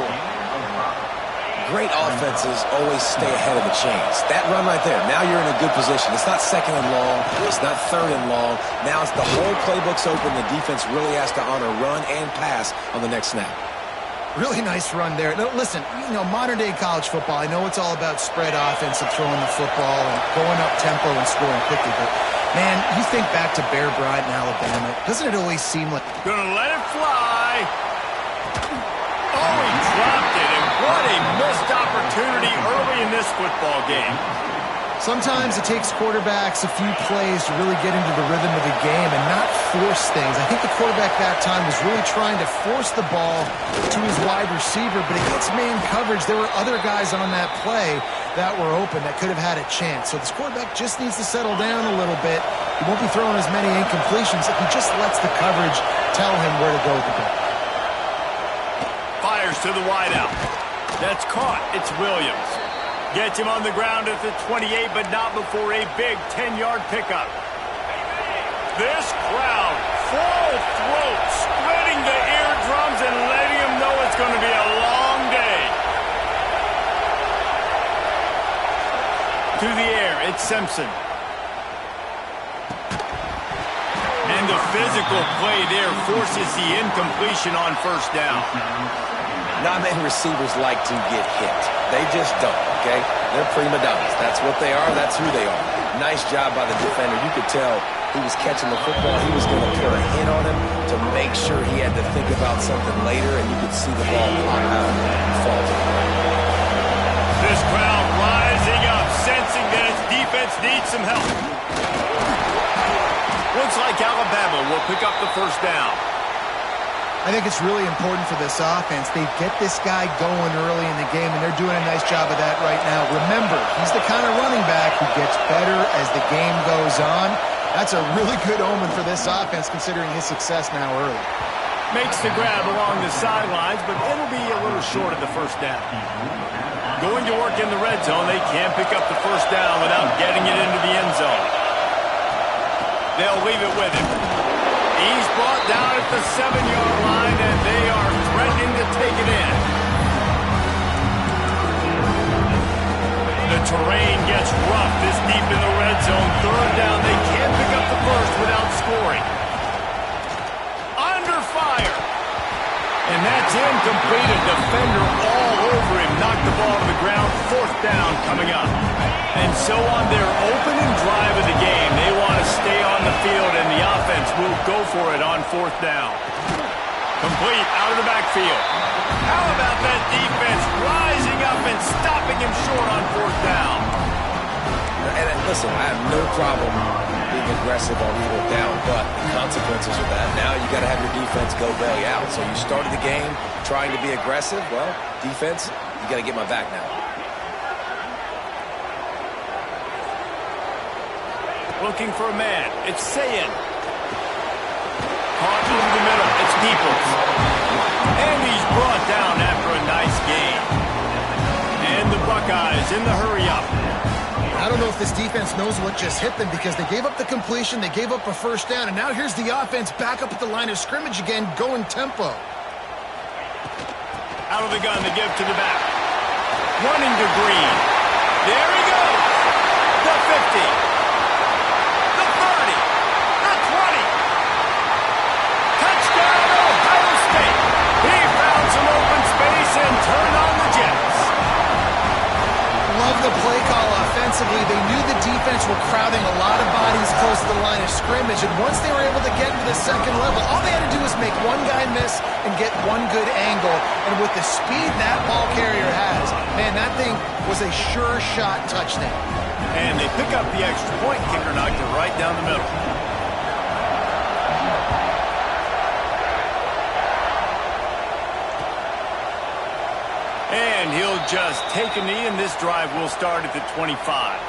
Great offenses always stay ahead of the chains. That run right there, now you're in a good position. It's not 2nd and long. It's not 3rd and long. Now it's the whole playbook's open. The defense really has to honor run and pass on the next snap. Really nice run there. Now, listen, modern-day college football, I know it's all about spread offense and throwing the football and going up tempo and scoring quickly, but, man, you think back to Bear Bryant in Alabama, doesn't it always seem like... Gonna let it fly. Oh, he dropped it, and what a missed opportunity early in this football game. Sometimes it takes quarterbacks a few plays to really get into the rhythm of the game and not force things. I think the quarterback that time was really trying to force the ball to his wide receiver, but against man coverage, there were other guys on that play that were open that could have had a chance. So this quarterback just needs to settle down a little bit. He won't be throwing as many incompletions if he just lets the coverage tell him where to go with the ball. Fires to the wideout. That's caught. It's Williams. Gets him on the ground at the 28, but not before a big 10-yard pickup. This crowd, full throat, splitting the eardrums and letting him know it's going to be a long day. To the air, it's Simpson. And the physical play there forces the incompletion on first down. Not many receivers like to get hit. They just don't, okay? They're prima donnas. That's what they are. That's who they are. Nice job by the defender. You could tell he was catching the football. He was going to put a hit on him to make sure he had to think about something later, and you could see the ball pop out and fall to the ground. This crowd rising up, sensing that its defense needs some help. Looks like Alabama will pick up the first down. I think it's really important for this offense. They get this guy going early in the game, and they're doing a nice job of that right now. Remember, he's the kind of running back who gets better as the game goes on. That's a really good omen for this offense, considering his success now early. Makes the grab along the sidelines, but it'll be a little short of the first down. Going to work in the red zone, they can't pick up the first down without getting it into the end zone. They'll leave it with him. He's brought down at the 7-yard line, and they are threatening to take it in. The terrain gets rough this deep in the red zone. Third down, they can't pick up the first without scoring. Under fire. And that's incomplete. A defender all over him. Knocked the ball to the ground. Fourth down coming up. And so on their opening drive of the game, they want to stay on the field, and the offense will go for it on fourth down. Complete out of the backfield. How about that defense rising up and stopping him short on fourth down? And listen, I have no problem being aggressive on either down, but the consequences of that, now you got to have your defense go bail you out. So you started the game trying to be aggressive. Well, defense, you got to get my back now. Looking for a man. It's Sayin. Caught over the middle. It's Peoples. And he's brought down after a nice gain. And the Buckeyes in the hurry-up. I don't know if this defense knows what just hit them, because they gave up the completion, they gave up a first down, and now here's the offense back up at the line of scrimmage again, going tempo. Out of the gun, they give to the back. Running to Green. There he goes. The 50. And turn on the Jets. Love the play call offensively. They knew the defense were crowding a lot of bodies close to the line of scrimmage, and once they were able to get into the second level, all they had to do was make one guy miss and get one good angle. And with the speed that ball carrier has, man, that thing was a sure shot touchdown. And they pick up the extra point. Kicker knocked it right down the middle. And he'll just take a knee, and this drive will start at the 25.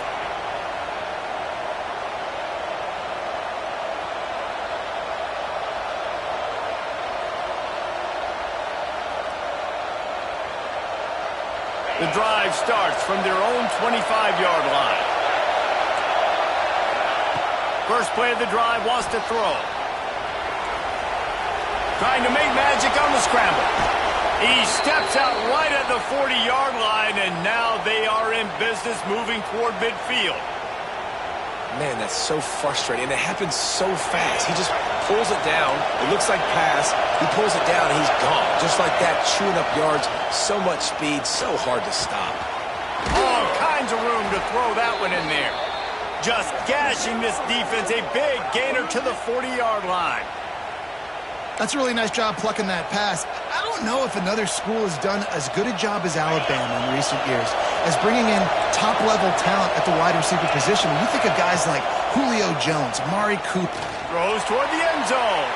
The drive starts from their own 25-yard line. First play of the drive wants to throw. Trying to make magic on the scramble. He steps out right at the 40-yard line, and now they are in business moving toward midfield. Man, that's so frustrating, and it happens so fast. He just pulls it down. It looks like pass. He pulls it down, and he's gone. Just like that, chewing up yards. So much speed, so hard to stop. All kinds of room to throw that one in there. Just gashing this defense, a big gainer to the 40-yard line. That's a really nice job plucking that pass. I don't know if another school has done as good a job as Alabama in recent years as bringing in top-level talent at the wide receiver position. When you think of guys like Julio Jones, Amari Cooper. Throws toward the end zone.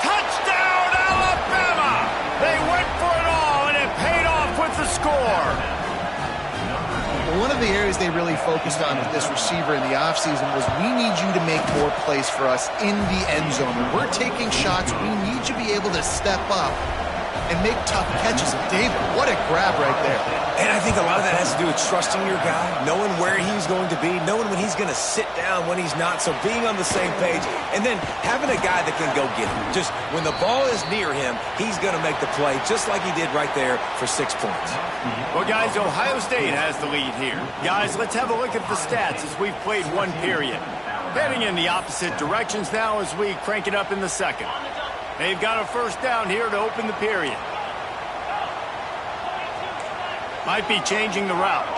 Touchdown, Alabama! They went for it all, and it paid off with the score. One of the areas they really focused on with this receiver in the offseason was, we need you to make more plays for us in the end zone. When we're taking shots, we need you to be able to step up and make tough catches. David, what a grab right there. And I think a lot of that has to do with trusting your guy, knowing where he's going to be, knowing when he's going to sit down, when he's not, so being on the same page, and then having a guy that can go get him. Just when the ball is near him, he's going to make the play, just like he did right there for 6 points. Well, guys, Ohio State has the lead here. Guys, let's have a look at the stats as we've played one period. Heading in the opposite directions now as we crank it up in the second. They've got a first down here to open the period. Might be changing the route.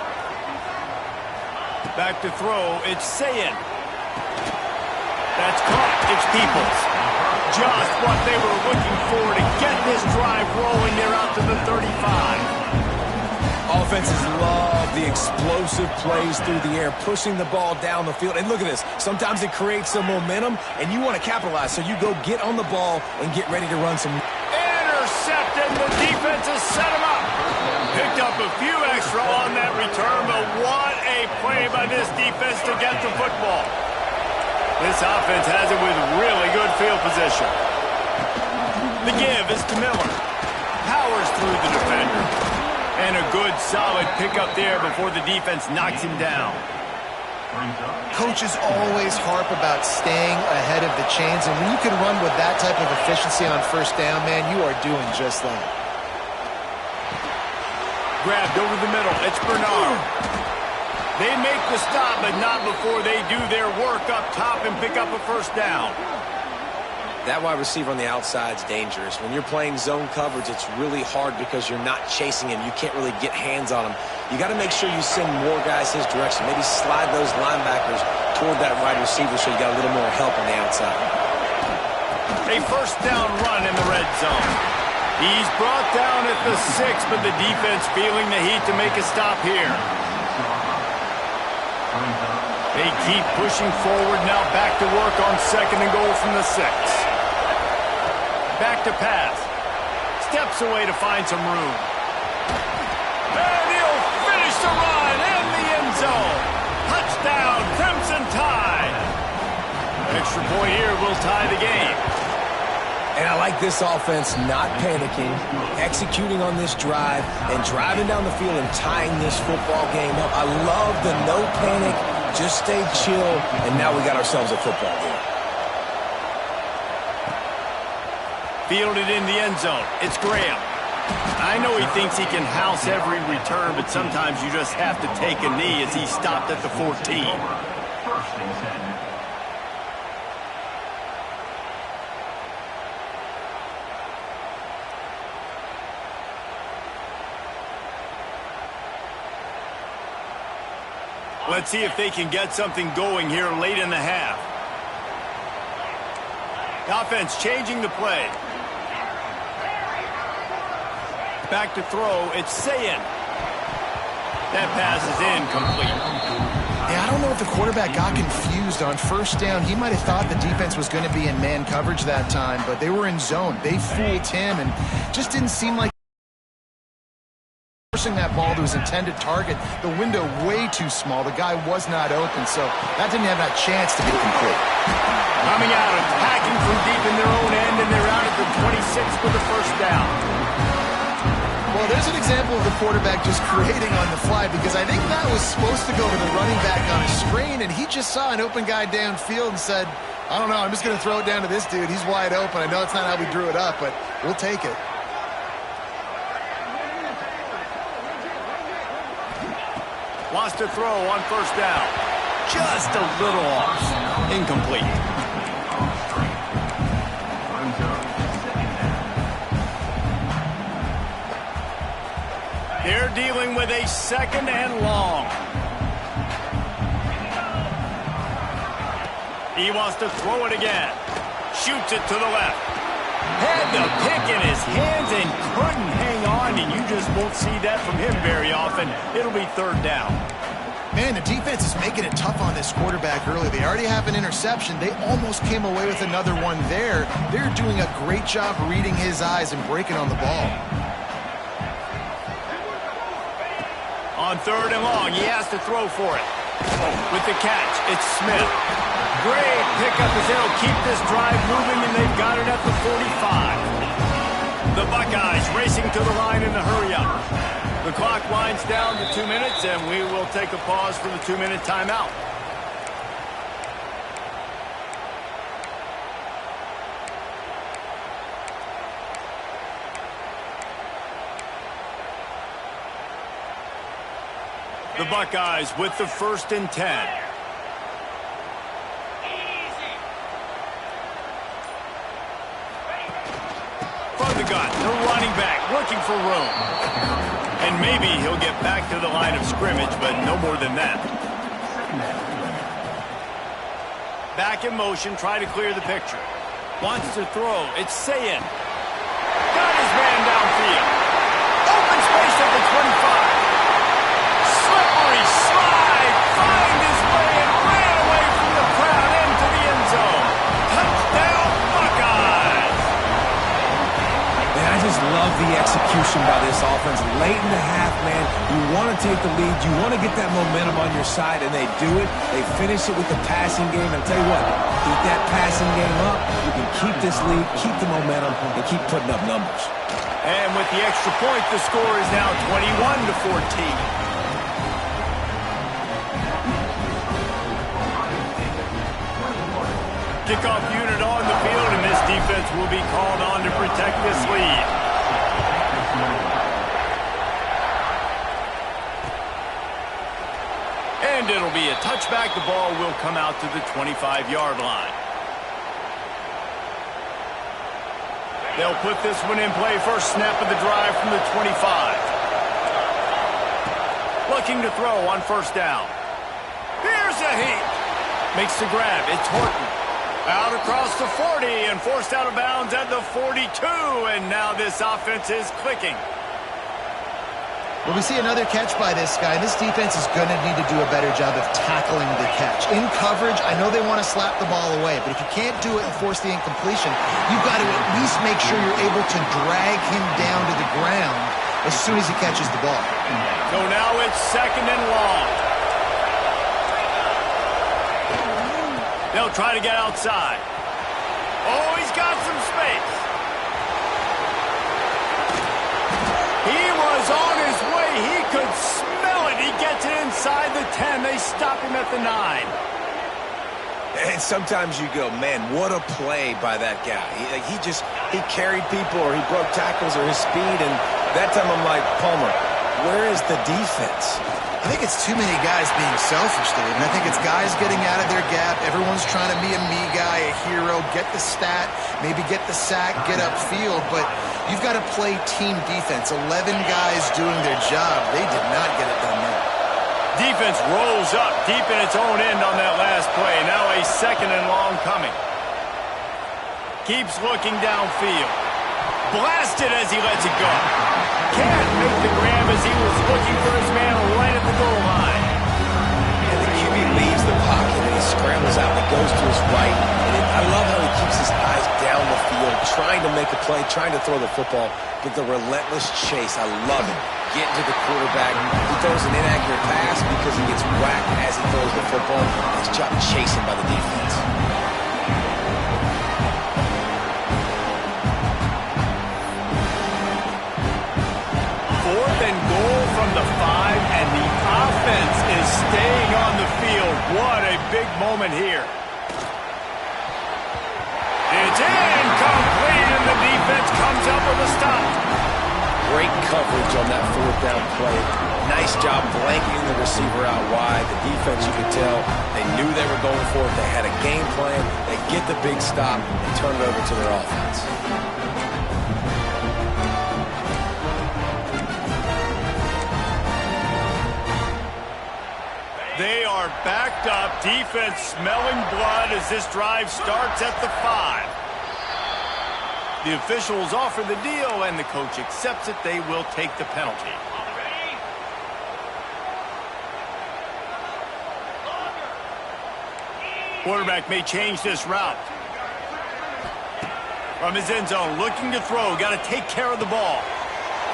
Back to throw. It's Sayin. That's caught. It's Peoples. Just what they were looking for to get this drive rolling. They're out to the 35. Offenses love the explosive plays through the air, pushing the ball down the field. And look at this. Sometimes it creates some momentum, and you want to capitalize. So you go get on the ball and get ready to run some. Intercepted. The defense has set him up. Picked up a few extra on that return, but what a play by this defense to get the football. This offense has it with really good field position. The give is to Miller. Powers through the defender. And a good, solid pickup there before the defense knocks him down. Coaches always harp about staying ahead of the chains, and when you can run with that type of efficiency on first down, man, you are doing just that. Grabbed over the middle. It's Bernard. They make the stop, but not before they do their work up top and pick up a first down. That wide receiver on the outside is dangerous. When you're playing zone coverage, it's really hard because you're not chasing him. You can't really get hands on him. You got to make sure you send more guys his direction. Maybe slide those linebackers toward that wide receiver so you got a little more help on the outside. A first down run in the red zone. He's brought down at the 6, but the defense feeling the heat to make a stop here. They keep pushing forward now, back to work on second and goal from the 6. Back to pass. Steps away to find some room. And he'll finish the run in the end zone. Touchdown, Crimson Tide. Extra point here will tie the game. And I like this offense not panicking, executing on this drive, and driving down the field and tying this football game up. I love the no panic, just stay chill, and now we got ourselves a football game. Fielded in the end zone. It's Graham. I know he thinks he can house every return, but sometimes you just have to take a knee as he stopped at the 14. First and 10. Let's see if they can get something going here late in the half. The offense changing the play. Back to throw. It's Sayin. That pass is incomplete. Yeah, I don't know if the quarterback got confused on first down. He might have thought the defense was going to be in man coverage that time, but they were in zone. They fooled him and just didn't seem like forcing that ball to his intended target. The window way too small. The guy was not open, so that didn't have that chance to be complete. Coming out, attacking from deep in their own end, and they're out at the 26 with the first down. Well, there's an example of the quarterback just creating on the fly, because I think that was supposed to go to the running back on a screen, and he just saw an open guy downfield and said, I don't know, I'm just going to throw it down to this dude. He's wide open. I know it's not how we drew it up, but we'll take it. Wants to throw on first down. Just a little off. Incomplete. They're dealing with a second and long. He wants to throw it again. Shoots it to the left. Had the pick in his hands and couldn't hang on, and you just won't see that from him very often. It'll be third down. Man, the defense is making it tough on this quarterback early. They already have an interception. They almost came away with another one there. They're doing a great job reading his eyes and breaking on the ball. On third and long, he has to throw for it. With the catch, it's Smith. Great pickup as they'll keep this drive moving, and they've got it at the 45. The Buckeyes to the line in the hurry-up. The clock winds down to 2 minutes, and we will take a pause for the 2-minute timeout. The Buckeyes with the 1st and 10. From the gun, the running back looking for room. And maybe he'll get back to the line of scrimmage, but no more than that. Back in motion, try to clear the picture. Wants to throw. It's Sayin. Got his man downfield. Open space at the 25. Slippery slide. Find his way and ran away from the crowd into the end zone. Touchdown, Buckeyes. Man, I just love the execution by this offense. Late in the half, man, you want to take the lead. You want to get that momentum on your side, and they do it. They finish it with the passing game. And I'll tell you what, keep that passing game up. You can keep this lead, keep the momentum, and keep putting up numbers. And with the extra point, the score is now 21-14. Kickoff unit on the field, and this defense will be called on to protect this lead. And it'll be a touchback. The ball will come out to the 25-yard line. They'll put this one in play. First snap of the drive from the 25. Looking to throw on 1st down. Here's a heat. Makes the grab. It's Horton. Out across the 40 and forced out of bounds at the 42. And now this offense is clicking. Well, we see another catch by this guy. This defense is going to need to do a better job of tackling the catch. In coverage, I know they want to slap the ball away, but if you can't do it and force the incompletion, you've got to at least make sure you're able to drag him down to the ground as soon as he catches the ball. So now it's 2nd and long. They'll try to get outside. Oh, he's got some space. He was on his way. He could smell it. He gets it inside the 10. They stop him at the 9. And sometimes you go, man, what a play by that guy. He carried people, or he broke tackles, or his speed. And that time I'm like, Palmer, where is the defense? I think it's too many guys being selfish, Dave. And I think it's guys getting out of their gap. Everyone's trying to be a me guy, a hero, get the stat, maybe get the sack, get upfield. But you've got to play team defense. 11 guys doing their job. They did not get it done there. Defense rolls up deep in its own end on that last play. Now a 2nd and long coming. Keeps looking downfield. Blasted as he lets it go. Can't make the grab as he was looking for his man right at the goal line. And the QB leaves the pocket and he scrambles out and he goes to his right. And I love how he keeps his eyes down the field, trying to make a play, trying to throw the football, but the relentless chase, I love it. Getting to the quarterback. He throws an inaccurate pass because he gets whacked as he throws the football. Nice job chasing by the defense. 4th and goal from the 5, and the offense is staying on the field. What a big moment here. It's incomplete, and the defense comes up with a stop. Great coverage on that 4th down play. Nice job blanketing the receiver out wide. The defense, you could tell, they knew they were going for it. They had a game plan. They get the big stop and turn it over to their offense. They are backed up. Defense smelling blood as this drive starts at the 5. The officials offer the deal, and the coach accepts it. They will take the penalty. Quarterback may change this route. From his end zone, looking to throw. Got to take care of the ball.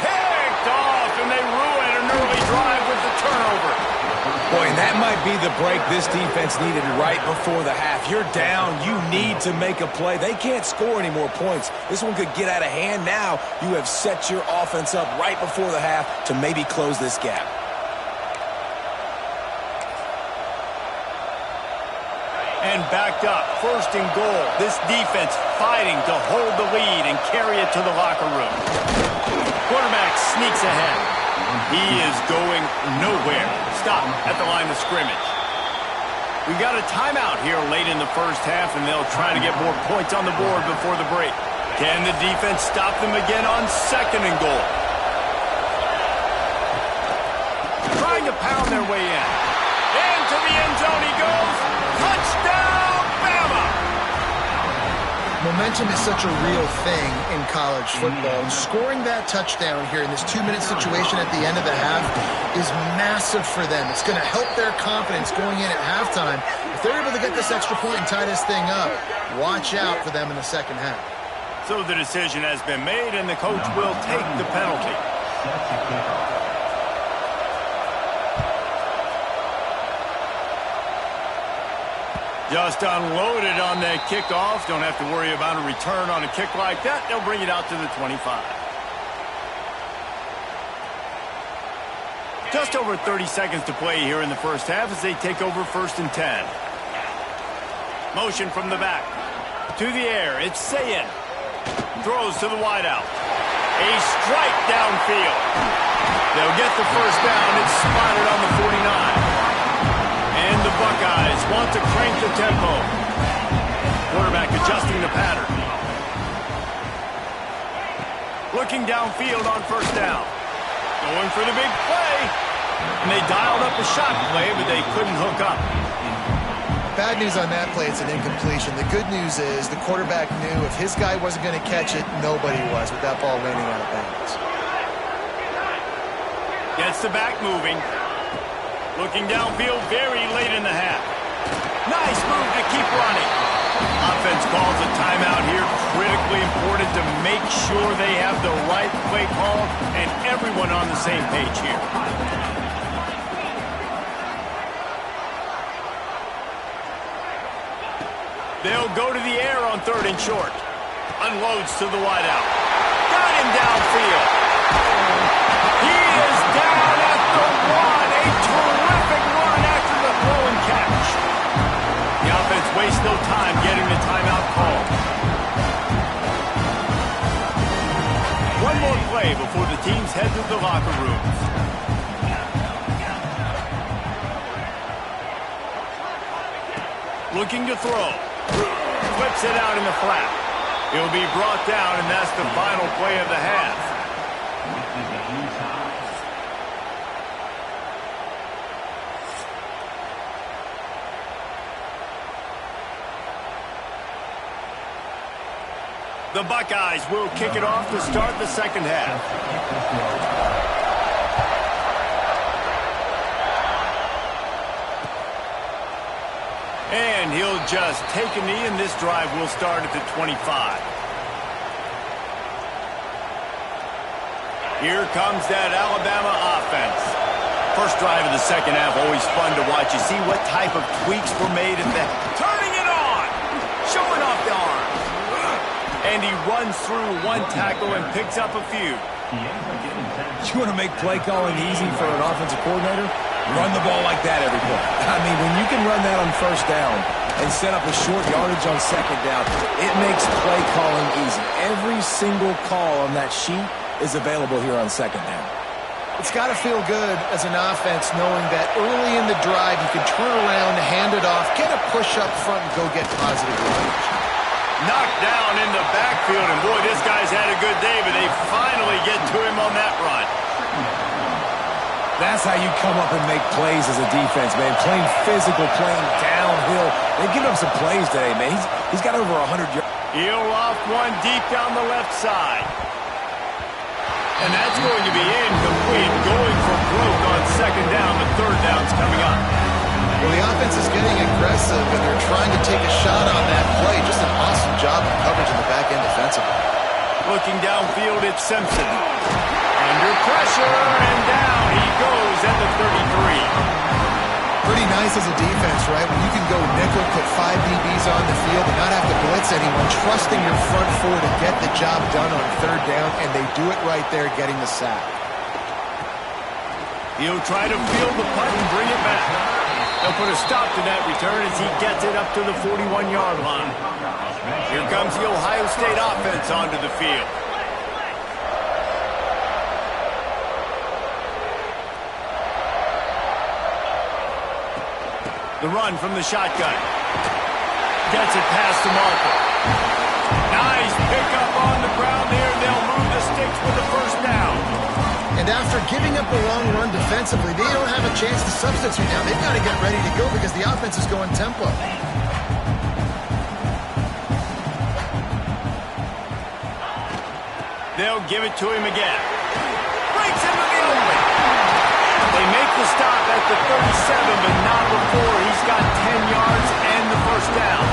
Picked off, and they ruin an early drive with the turnover. Boy, and that might be the break this defense needed right before the half. You're down. You need to make a play. They can't score any more points. This one could get out of hand now. You have set your offense up right before the half to maybe close this gap. And backed up, 1st and goal. This defense fighting to hold the lead and carry it to the locker room. Quarterback sneaks ahead. He is going nowhere. Stop at the line of scrimmage. We got a timeout here late in the first half, and they'll try to get more points on the board before the break. Can the defense stop them again on 2nd and goal? Trying to pound their way in. Into the end zone he goes. Touchdown, Bama! Momentum is such a real thing in college football. And scoring that touchdown here in this 2-minute situation at the end of the half is massive for them. It's going to help their confidence going in at halftime. If they're able to get this extra point and tie this thing up, watch out for them in the second half. So the decision has been made, and the coach will take the penalty. Just unloaded on that kickoff. Don't have to worry about a return on a kick like that. They'll bring it out to the 25. Just over 30 seconds to play here in the first half as they take over 1st and 10. Motion from the back. To the air. It's Sayin. Throws to the wideout. A strike downfield. They'll get the first down. It's spotted on the 49. And the Buckeyes want to crank the tempo. Quarterback adjusting the pattern. Looking downfield on 1st down. Going for the big play. And they dialed up a shot play, but they couldn't hook up. Bad news on that play, it's an incompletion. The good news is the quarterback knew if his guy wasn't going to catch it, nobody was with that ball landing out of bounds. Gets the back moving. Looking downfield very late in the half. Nice move to keep running. Offense calls a timeout here. Critically important to make sure they have the right play call and everyone on the same page here. They'll go to the air on 3rd and short. Unloads to the wideout. Got him downfield. He is down at the 1. A terrific run after the throw and catch. The offense wastes no time getting the timeout called. One more play before the teams head to the locker rooms. Looking to throw. Flips it out in the flat. He'll be brought down, and that's the final play of the half. The Buckeyes will kick it off to start the second half. And he'll just take a knee, and this drive will start at the 25. Here comes that Alabama offense. First drive of the second half, always fun to watch. You see what type of tweaks were made at that. Turning it on! Showing off the arms. And he runs through one tackle and picks up a few. You want to make play calling easy for an offensive coordinator? Run the ball like that every play. I mean, when you can run that on 1st down and set up a short yardage on 2nd down, it makes play calling easy. Every single call on that sheet is available here on 2nd down. It's got to feel good as an offense knowing that early in the drive you can turn around, hand it off, get a push up front, and go get positive yardage. Knocked down in the backfield, and boy, this guy's had a good day, but they finally get to him on that run. That's how you come up and make plays as a defense, man. Playing physical, playing downhill. They've given up some plays today, man. He's got over 100 yards. He'll off one deep down the left side. And that's going to be incomplete. Going for broke on 2nd down, but 3rd down's coming up. Well, the offense is getting aggressive, and they're trying to take a shot on that play. Just an awesome job of coverage in the back end defensively. Looking downfield, it's Simpson. Under pressure, and down he goes at the 33. pretty nice as a defense, right? When you can go nickel, put 5 DBs on the field and not have to blitz anyone, trusting your front four to get the job done on third down, and they do it right there, getting the sack. He'll try to field the punt and bring it back. They'll put a stop to that return as he gets it up to the 41-yard line. Here comes the Ohio State offense onto the field. The run from the shotgun. Gets it past the marker. Nice pickup on the ground there. They'll move the sticks with the first down. And after giving up a long run defensively, they don't have a chance to substitute now. They've got to get ready to go because the offense is going tempo. They'll give it to him again. Breaks into the open. They make the stop at the 37, but not before he's got 10 yards and the first down.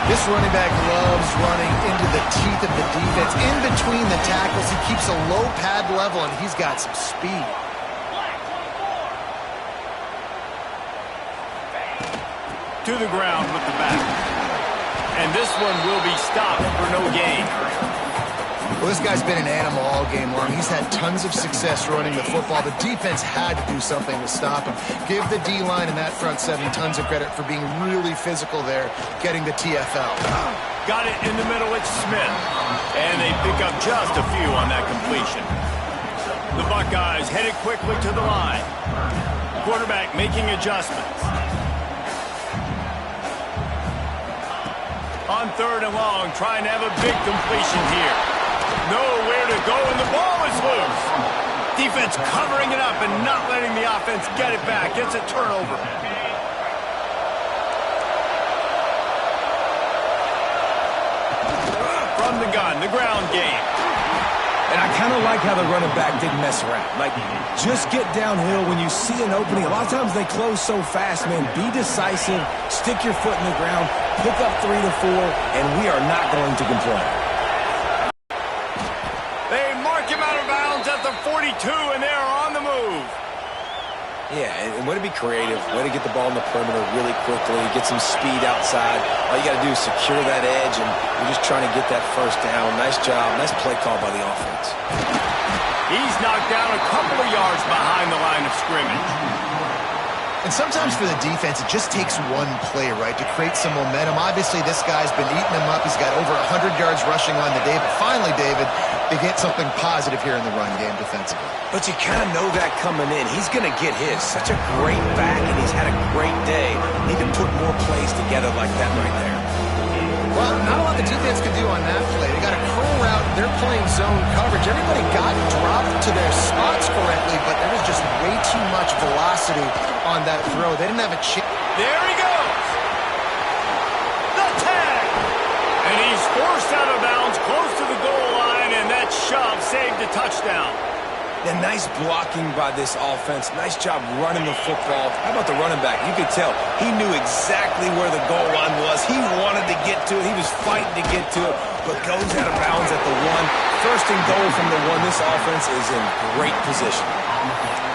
This running back loves running into the teeth of the defense. In between the tackles, he keeps a low pad level, and he's got some speed. To the ground with the back. And this one will be stopped for no gain. Well, this guy's been an animal all game long. He's had tons of success running the football. The defense had to do something to stop him. Give the D-line and that front seven tons of credit for being really physical there, getting the TFL. Got it in the middle, it's Smith. And they pick up just a few on that completion. The Buckeyes headed quickly to the line. Quarterback making adjustments. On third and long, trying to have a big completion here. Nowhere to go, and the ball is loose. Defense covering it up and not letting the offense get it back. It's a turnover. From the gun, the ground game. And I kind of like how the running back didn't mess around. Like, just get downhill when you see an opening. A lot of times they close so fast, man. Be decisive, stick your foot in the ground, pick up 3 to 4, and we are not going to complain. They mark him out of bounds at the 42, and they're on the move. Yeah, and way to be creative, way to get the ball in the perimeter really quickly, get some speed outside. All you got to do is secure that edge, and you're just trying to get that first down. Nice job, nice play call by the offense. He's knocked down a couple of yards behind the line of scrimmage. And sometimes for the defense, it just takes one play, right, to create some momentum. Obviously, this guy's been eating them up. He's got over 100 yards rushing on the day. But finally, David, they get something positive here in the run game defensively. But you kind of know that coming in. He's going to get his. Such a great back, and he's had a great day. Need to put more plays together like that right there. Well, not a lot the defense can do on that play. They got a curl route. They're playing zone coverage. Everybody got dropped to their spots correctly, but there was just way too much velocity on that throw. They didn't have a chance. There he goes. The tag. And he's forced out of bounds close to the goal line, and that shove saved a touchdown. And nice blocking by this offense. Nice job running the football. How about the running back? You could tell he knew exactly where the goal line was. He wanted to get to it. He was fighting to get to it, but goes out of bounds at the 1. First and goal from the 1. This offense is in great position.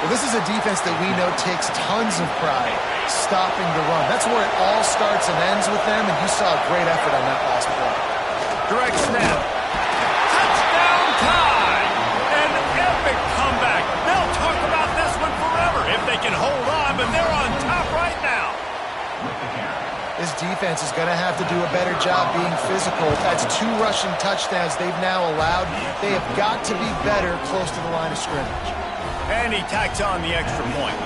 Well, this is a defense that we know takes tons of pride stopping the run. That's where it all starts and ends with them, and you saw a great effort on that last play. Direct snap. Touchdown time. An epic comeback. They'll talk about this one forever if they can hold on, but they're on top right now. This defense is going to have to do a better job being physical. That's 2 rushing touchdowns they've now allowed. They have got to be better close to the line of scrimmage. And he tacks on the extra point.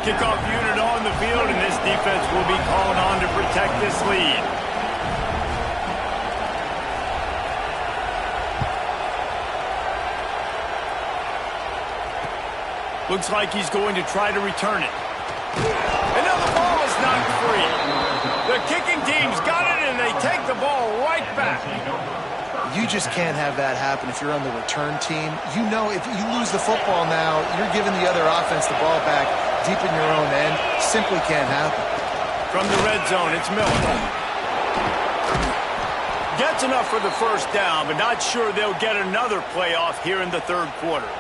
Kickoff unit on the field, and this defense will be called on to protect this lead. Looks like he's going to try to return it. And now the ball is knocked free. The kicking team's got it, and they take the ball right back. You just can't have that happen if you're on the return team. You know if you lose the football now, you're giving the other offense the ball back deep in your own end. Simply can't happen. From the red zone, it's Miller. Gets enough for the first down, but not sure they'll get another play off here in the third quarter.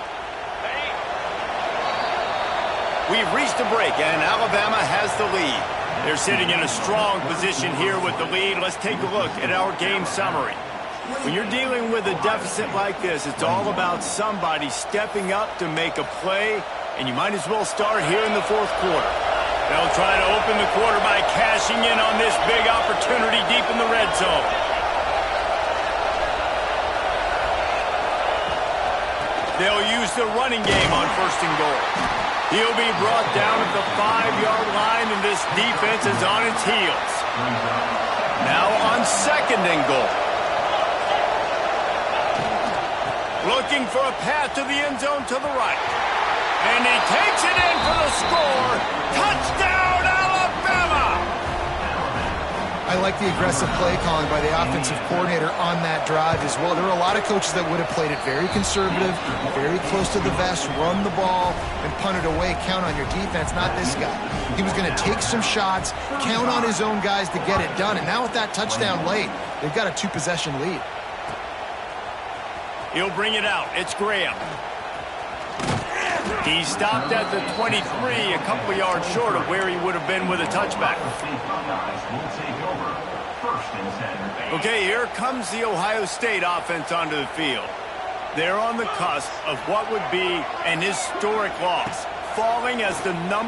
We've reached a break, and Alabama has the lead. They're sitting in a strong position here with the lead. Let's take a look at our game summary. When you're dealing with a deficit like this, it's all about somebody stepping up to make a play, and you might as well start here in the fourth quarter. They'll try to open the quarter by cashing in on this big opportunity deep in the red zone. They'll use the running game on 1st and goal. He'll be brought down at the 5-yard line, and this defense is on its heels. Now on 2nd and goal. Looking for a path to the end zone to the right. And he takes it in for the score. Touchdown, Alabama! I like the aggressive play calling by the offensive coordinator on that drive as well. There were a lot of coaches that would have played it very conservative, very close to the vest, run the ball, and punt it away, count on your defense, not this guy. He was going to take some shots, count on his own guys to get it done, and now with that touchdown late, they've got a 2-possession lead. He'll bring it out. It's Graham. He stopped at the 23, a couple of yards short of where he would have been with a touchback. Okay, here comes the Ohio State offense onto the field. They're on the cusp of what would be an historic loss, falling as the #1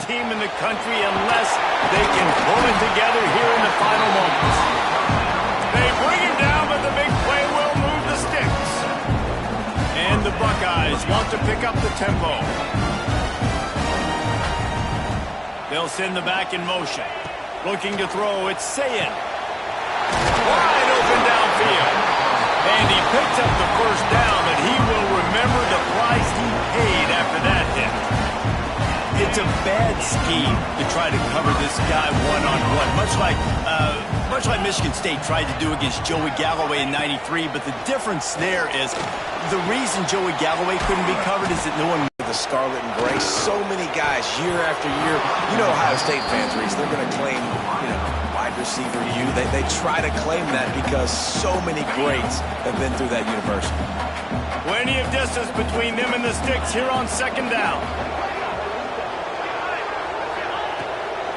team in the country unless they can pull it together here in the final moments. They bring him down, but the big play will move the sticks. And the Buckeyes want to pick up the tempo. They'll send the back in motion. Looking to throw, it's Sayin. Wide open downfield. And he picks up the 1st down, but he will remember the price he paid after that hit. It's a bad scheme to try to cover this guy one-on-one, much like Michigan State tried to do against Joey Galloway in '93, but the difference there is the reason Joey Galloway couldn't be covered is that no one... The scarlet and gray, so many guys year after year. You know Ohio State fans, Reese, they're going to claim, wide receiver U. They try to claim that because so many greats have been through that university. Plenty of distance between them and the sticks here on 2nd down.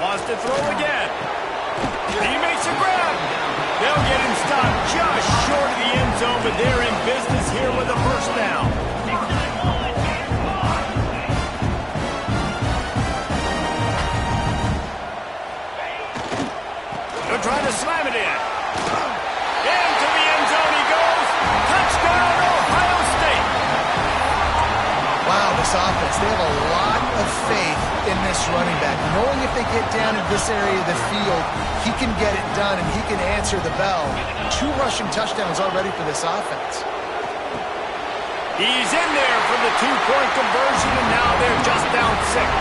Wants to throw again. He makes a grab. They'll get him stopped just short of the end zone, but they're in business here with a 1st down. They're trying to slam it in. Into the end zone he goes. Touchdown, Ohio State. Wow, this offense, they have a lot of faith in this running back. Knowing if they get down in this area of the field, he can get it done and he can answer the bell. 2 rushing touchdowns already for this offense. He's in there for the 2-point conversion, and now they're just down 6.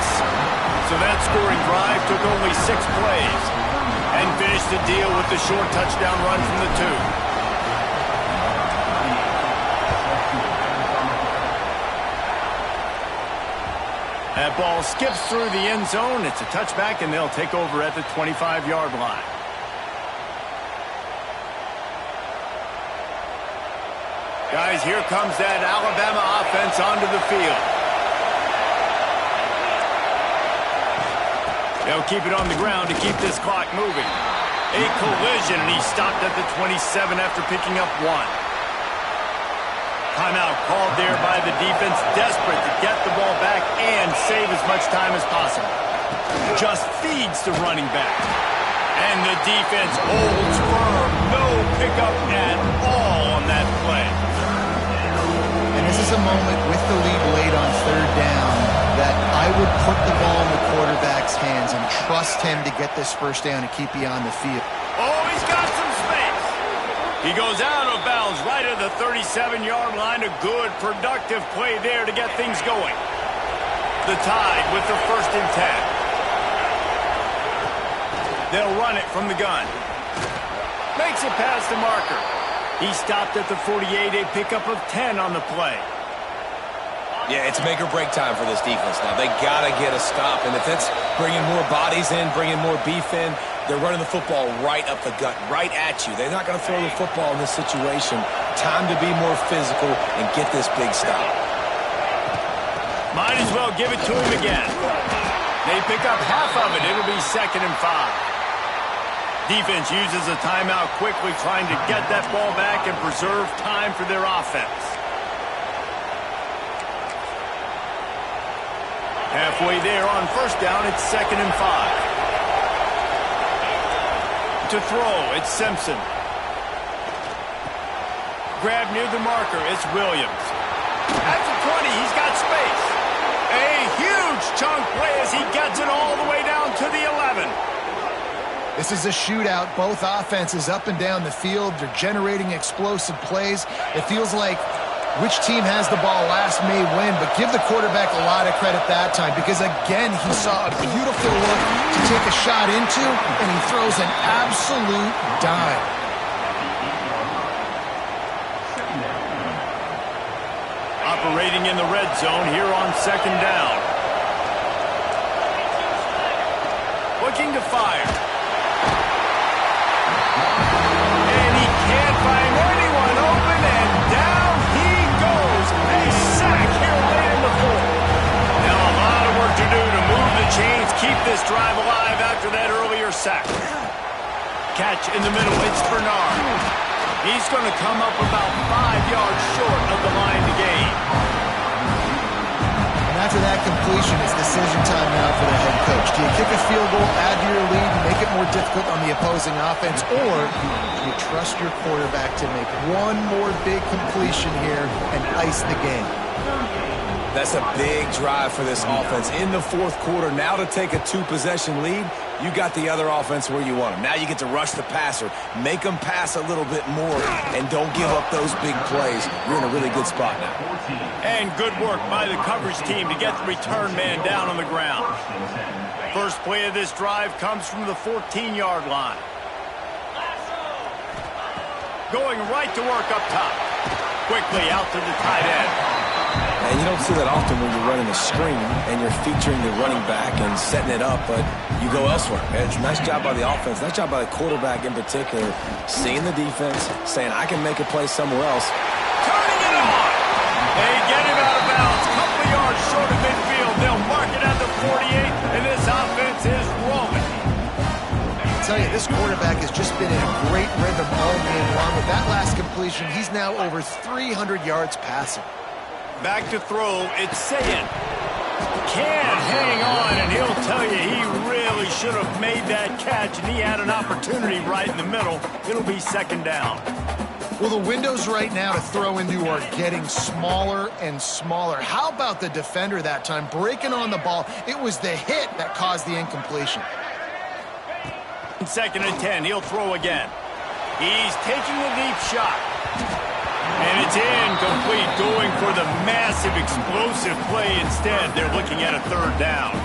So that scoring drive took only 6 plays and finished the deal with the short touchdown run from the 2. That ball skips through the end zone. It's a touchback, and they'll take over at the 25-yard line. Guys, here comes that Alabama offense onto the field. They'll keep it on the ground to keep this clock moving. A collision, and he stopped at the 27 after picking up 1. Timeout called there by the defense, desperate to get the ball back and save as much time as possible. Just feeds the running back. And the defense holds firm. No pickup at all on that play. And this is a moment with the lead late on 3rd down that I would put the ball in the quarterback's hands and trust him to get this 1st down and keep you on the field. Oh, he's got some space. He goes out of bounds right at the 37-yard line. A good, productive play there to get things going. The Tide with the 1st and 10. They'll run it from the gun. Makes it past the marker. He stopped at the 48, a pickup of 10 on the play. Yeah, it's make or break time for this defense now. They got to get a stop, and if it's bringing more bodies in, bringing more beef in, they're running the football right up the gut, right at you. They're not going to throw the football in this situation. Time to be more physical and get this big stop. Might as well give it to him again. They pick up half of it. It'll be 2nd and 5. Defense uses a timeout quickly, trying to get that ball back and preserve time for their offense. Halfway there on 1st down, it's 2nd and 5. To throw, it's Simpson. Grab near the marker, it's Williams. At the 20, he's got space. A huge chunk play as he gets it all the way down to the 11. This is a shootout. Both offenses up and down the field. They're generating explosive plays. It feels like which team has the ball last may win, but give the quarterback a lot of credit that time because, again, he saw a beautiful look to take a shot into, and he throws an absolute dime. Operating in the red zone here on 2nd down. Looking to fire. And he can't find anyone open, and down he goes. A sack here late in the 4th. Now a lot of work to do to move the chains, keep this drive alive after that earlier sack. Catch in the middle, it's Bernard. He's going to come up about 5 yards short of the line to gain. And after that completion, it's decision time now for the head coach. Do you kick a field goal, add to your lead, and make it more difficult on the opposing offense, or do you trust your quarterback to make one more big completion here and ice the game? That's a big drive for this offense in the 4th quarter. Now to take a 2-possession lead, you got the other offense where you want them. Now you get to rush the passer, make them pass a little bit more, and don't give up those big plays. You're in a really good spot now. And good work by the coverage team to get the return man down on the ground. First play of this drive comes from the 14-yard line. Going right to work up top. Quickly out to the tight end. And you don't see that often when you're running a screen and you're featuring the running back and setting it up, but you go elsewhere. It's a nice job by the offense, nice job by the quarterback in particular, seeing the defense, saying, I can make a play somewhere else. Turning it on! They get him out of bounds, couple of yards short of midfield. They'll mark it at the 48, and this offense is rolling. I tell you, this quarterback has just been in a great rhythm all game long. With that last completion, he's now over 300 yards passing. Back to throw, it's Sayin. Can't hang on, and he'll tell you he really should have made that catch, and he had an opportunity right in the middle. It'll be 2nd down. Well, the windows right now to throw into are getting smaller and smaller. How about the defender that time breaking on the ball? It was the hit that caused the incompletion. 2nd and 10, he'll throw again. He's taking a deep shot. And it's incomplete, going for the massive explosive play instead. They're looking at a 3rd down.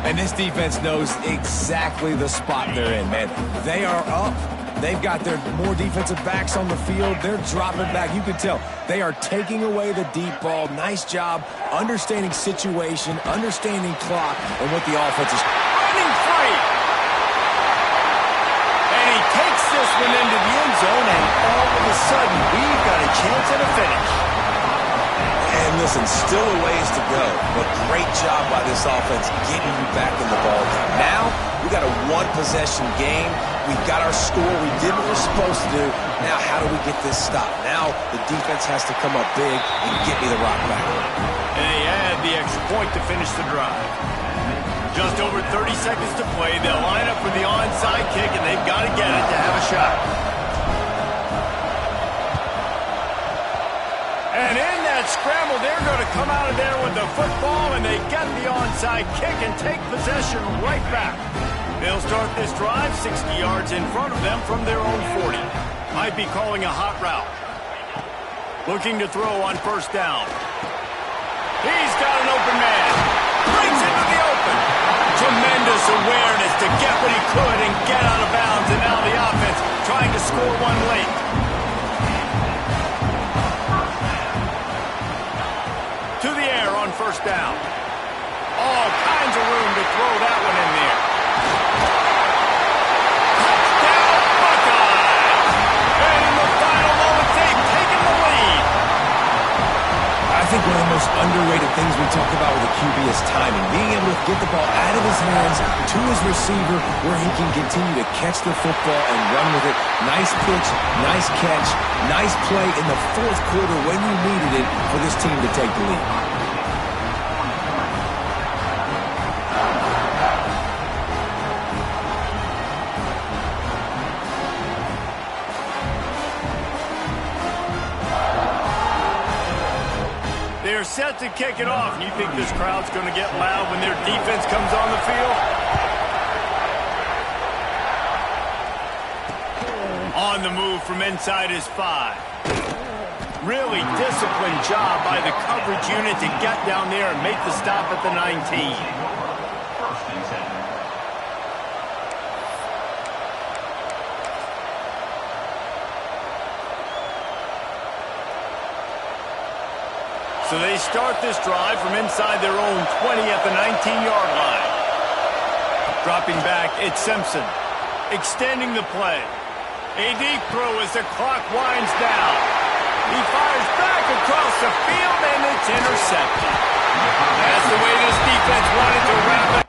And this defense knows exactly the spot they're in, man. They are up. They've got their more defensive backs on the field. They're dropping back. You can tell they are taking away the deep ball. Nice job understanding situation, understanding clock, and what the offense is. Running free. And he takes this one into the end zone, and all of a sudden, we've got a chance at a finish. And listen, still a ways to go, but great job by this offense getting you back in the ball. Now, we got a 1-possession game. We got our score. We did what we're supposed to do. Now, how do we get this stopped? Now, the defense has to come up big and get me the rock back. And they add the extra point to finish the drive. Just over 30 seconds to play. They'll line up for the onside kick, and they've got to get it to have a shot. And in that scramble, they're going to come out of there with the football, and they get the onside kick and take possession right back. They'll start this drive 60 yards in front of them from their own 40. Might be calling a hot route. Looking to throw on 1st down. He's got an open man. Brings it to the open. Tremendous awareness to get what he could and get out of bounds, and now the offense trying to score one late. To the air on 1st down. All kinds of room to throw that one in there. Touchdown, Buckeyes! And in the final moments, they've taken the lead. I think one of the most most underrated things we talk about with a QB is timing. Being able to get the ball out of his hands to his receiver where he can continue to catch the football and run with it. Nice pitch, nice catch, nice play in the fourth quarter when you needed it for this team to take the lead. They're set to kick it off. You think this crowd's going to get loud when their defense comes on the field? On the move from inside his 5. Really disciplined job by the coverage unit to get down there and make the stop at the 19. First and 10. So they start this drive from inside their own 20 at the 19-yard line. Dropping back, it's Simpson. Extending the play. A deep throw as the clock winds down. He fires back across the field, and it's intercepted. That's the way this defense wanted to wrap it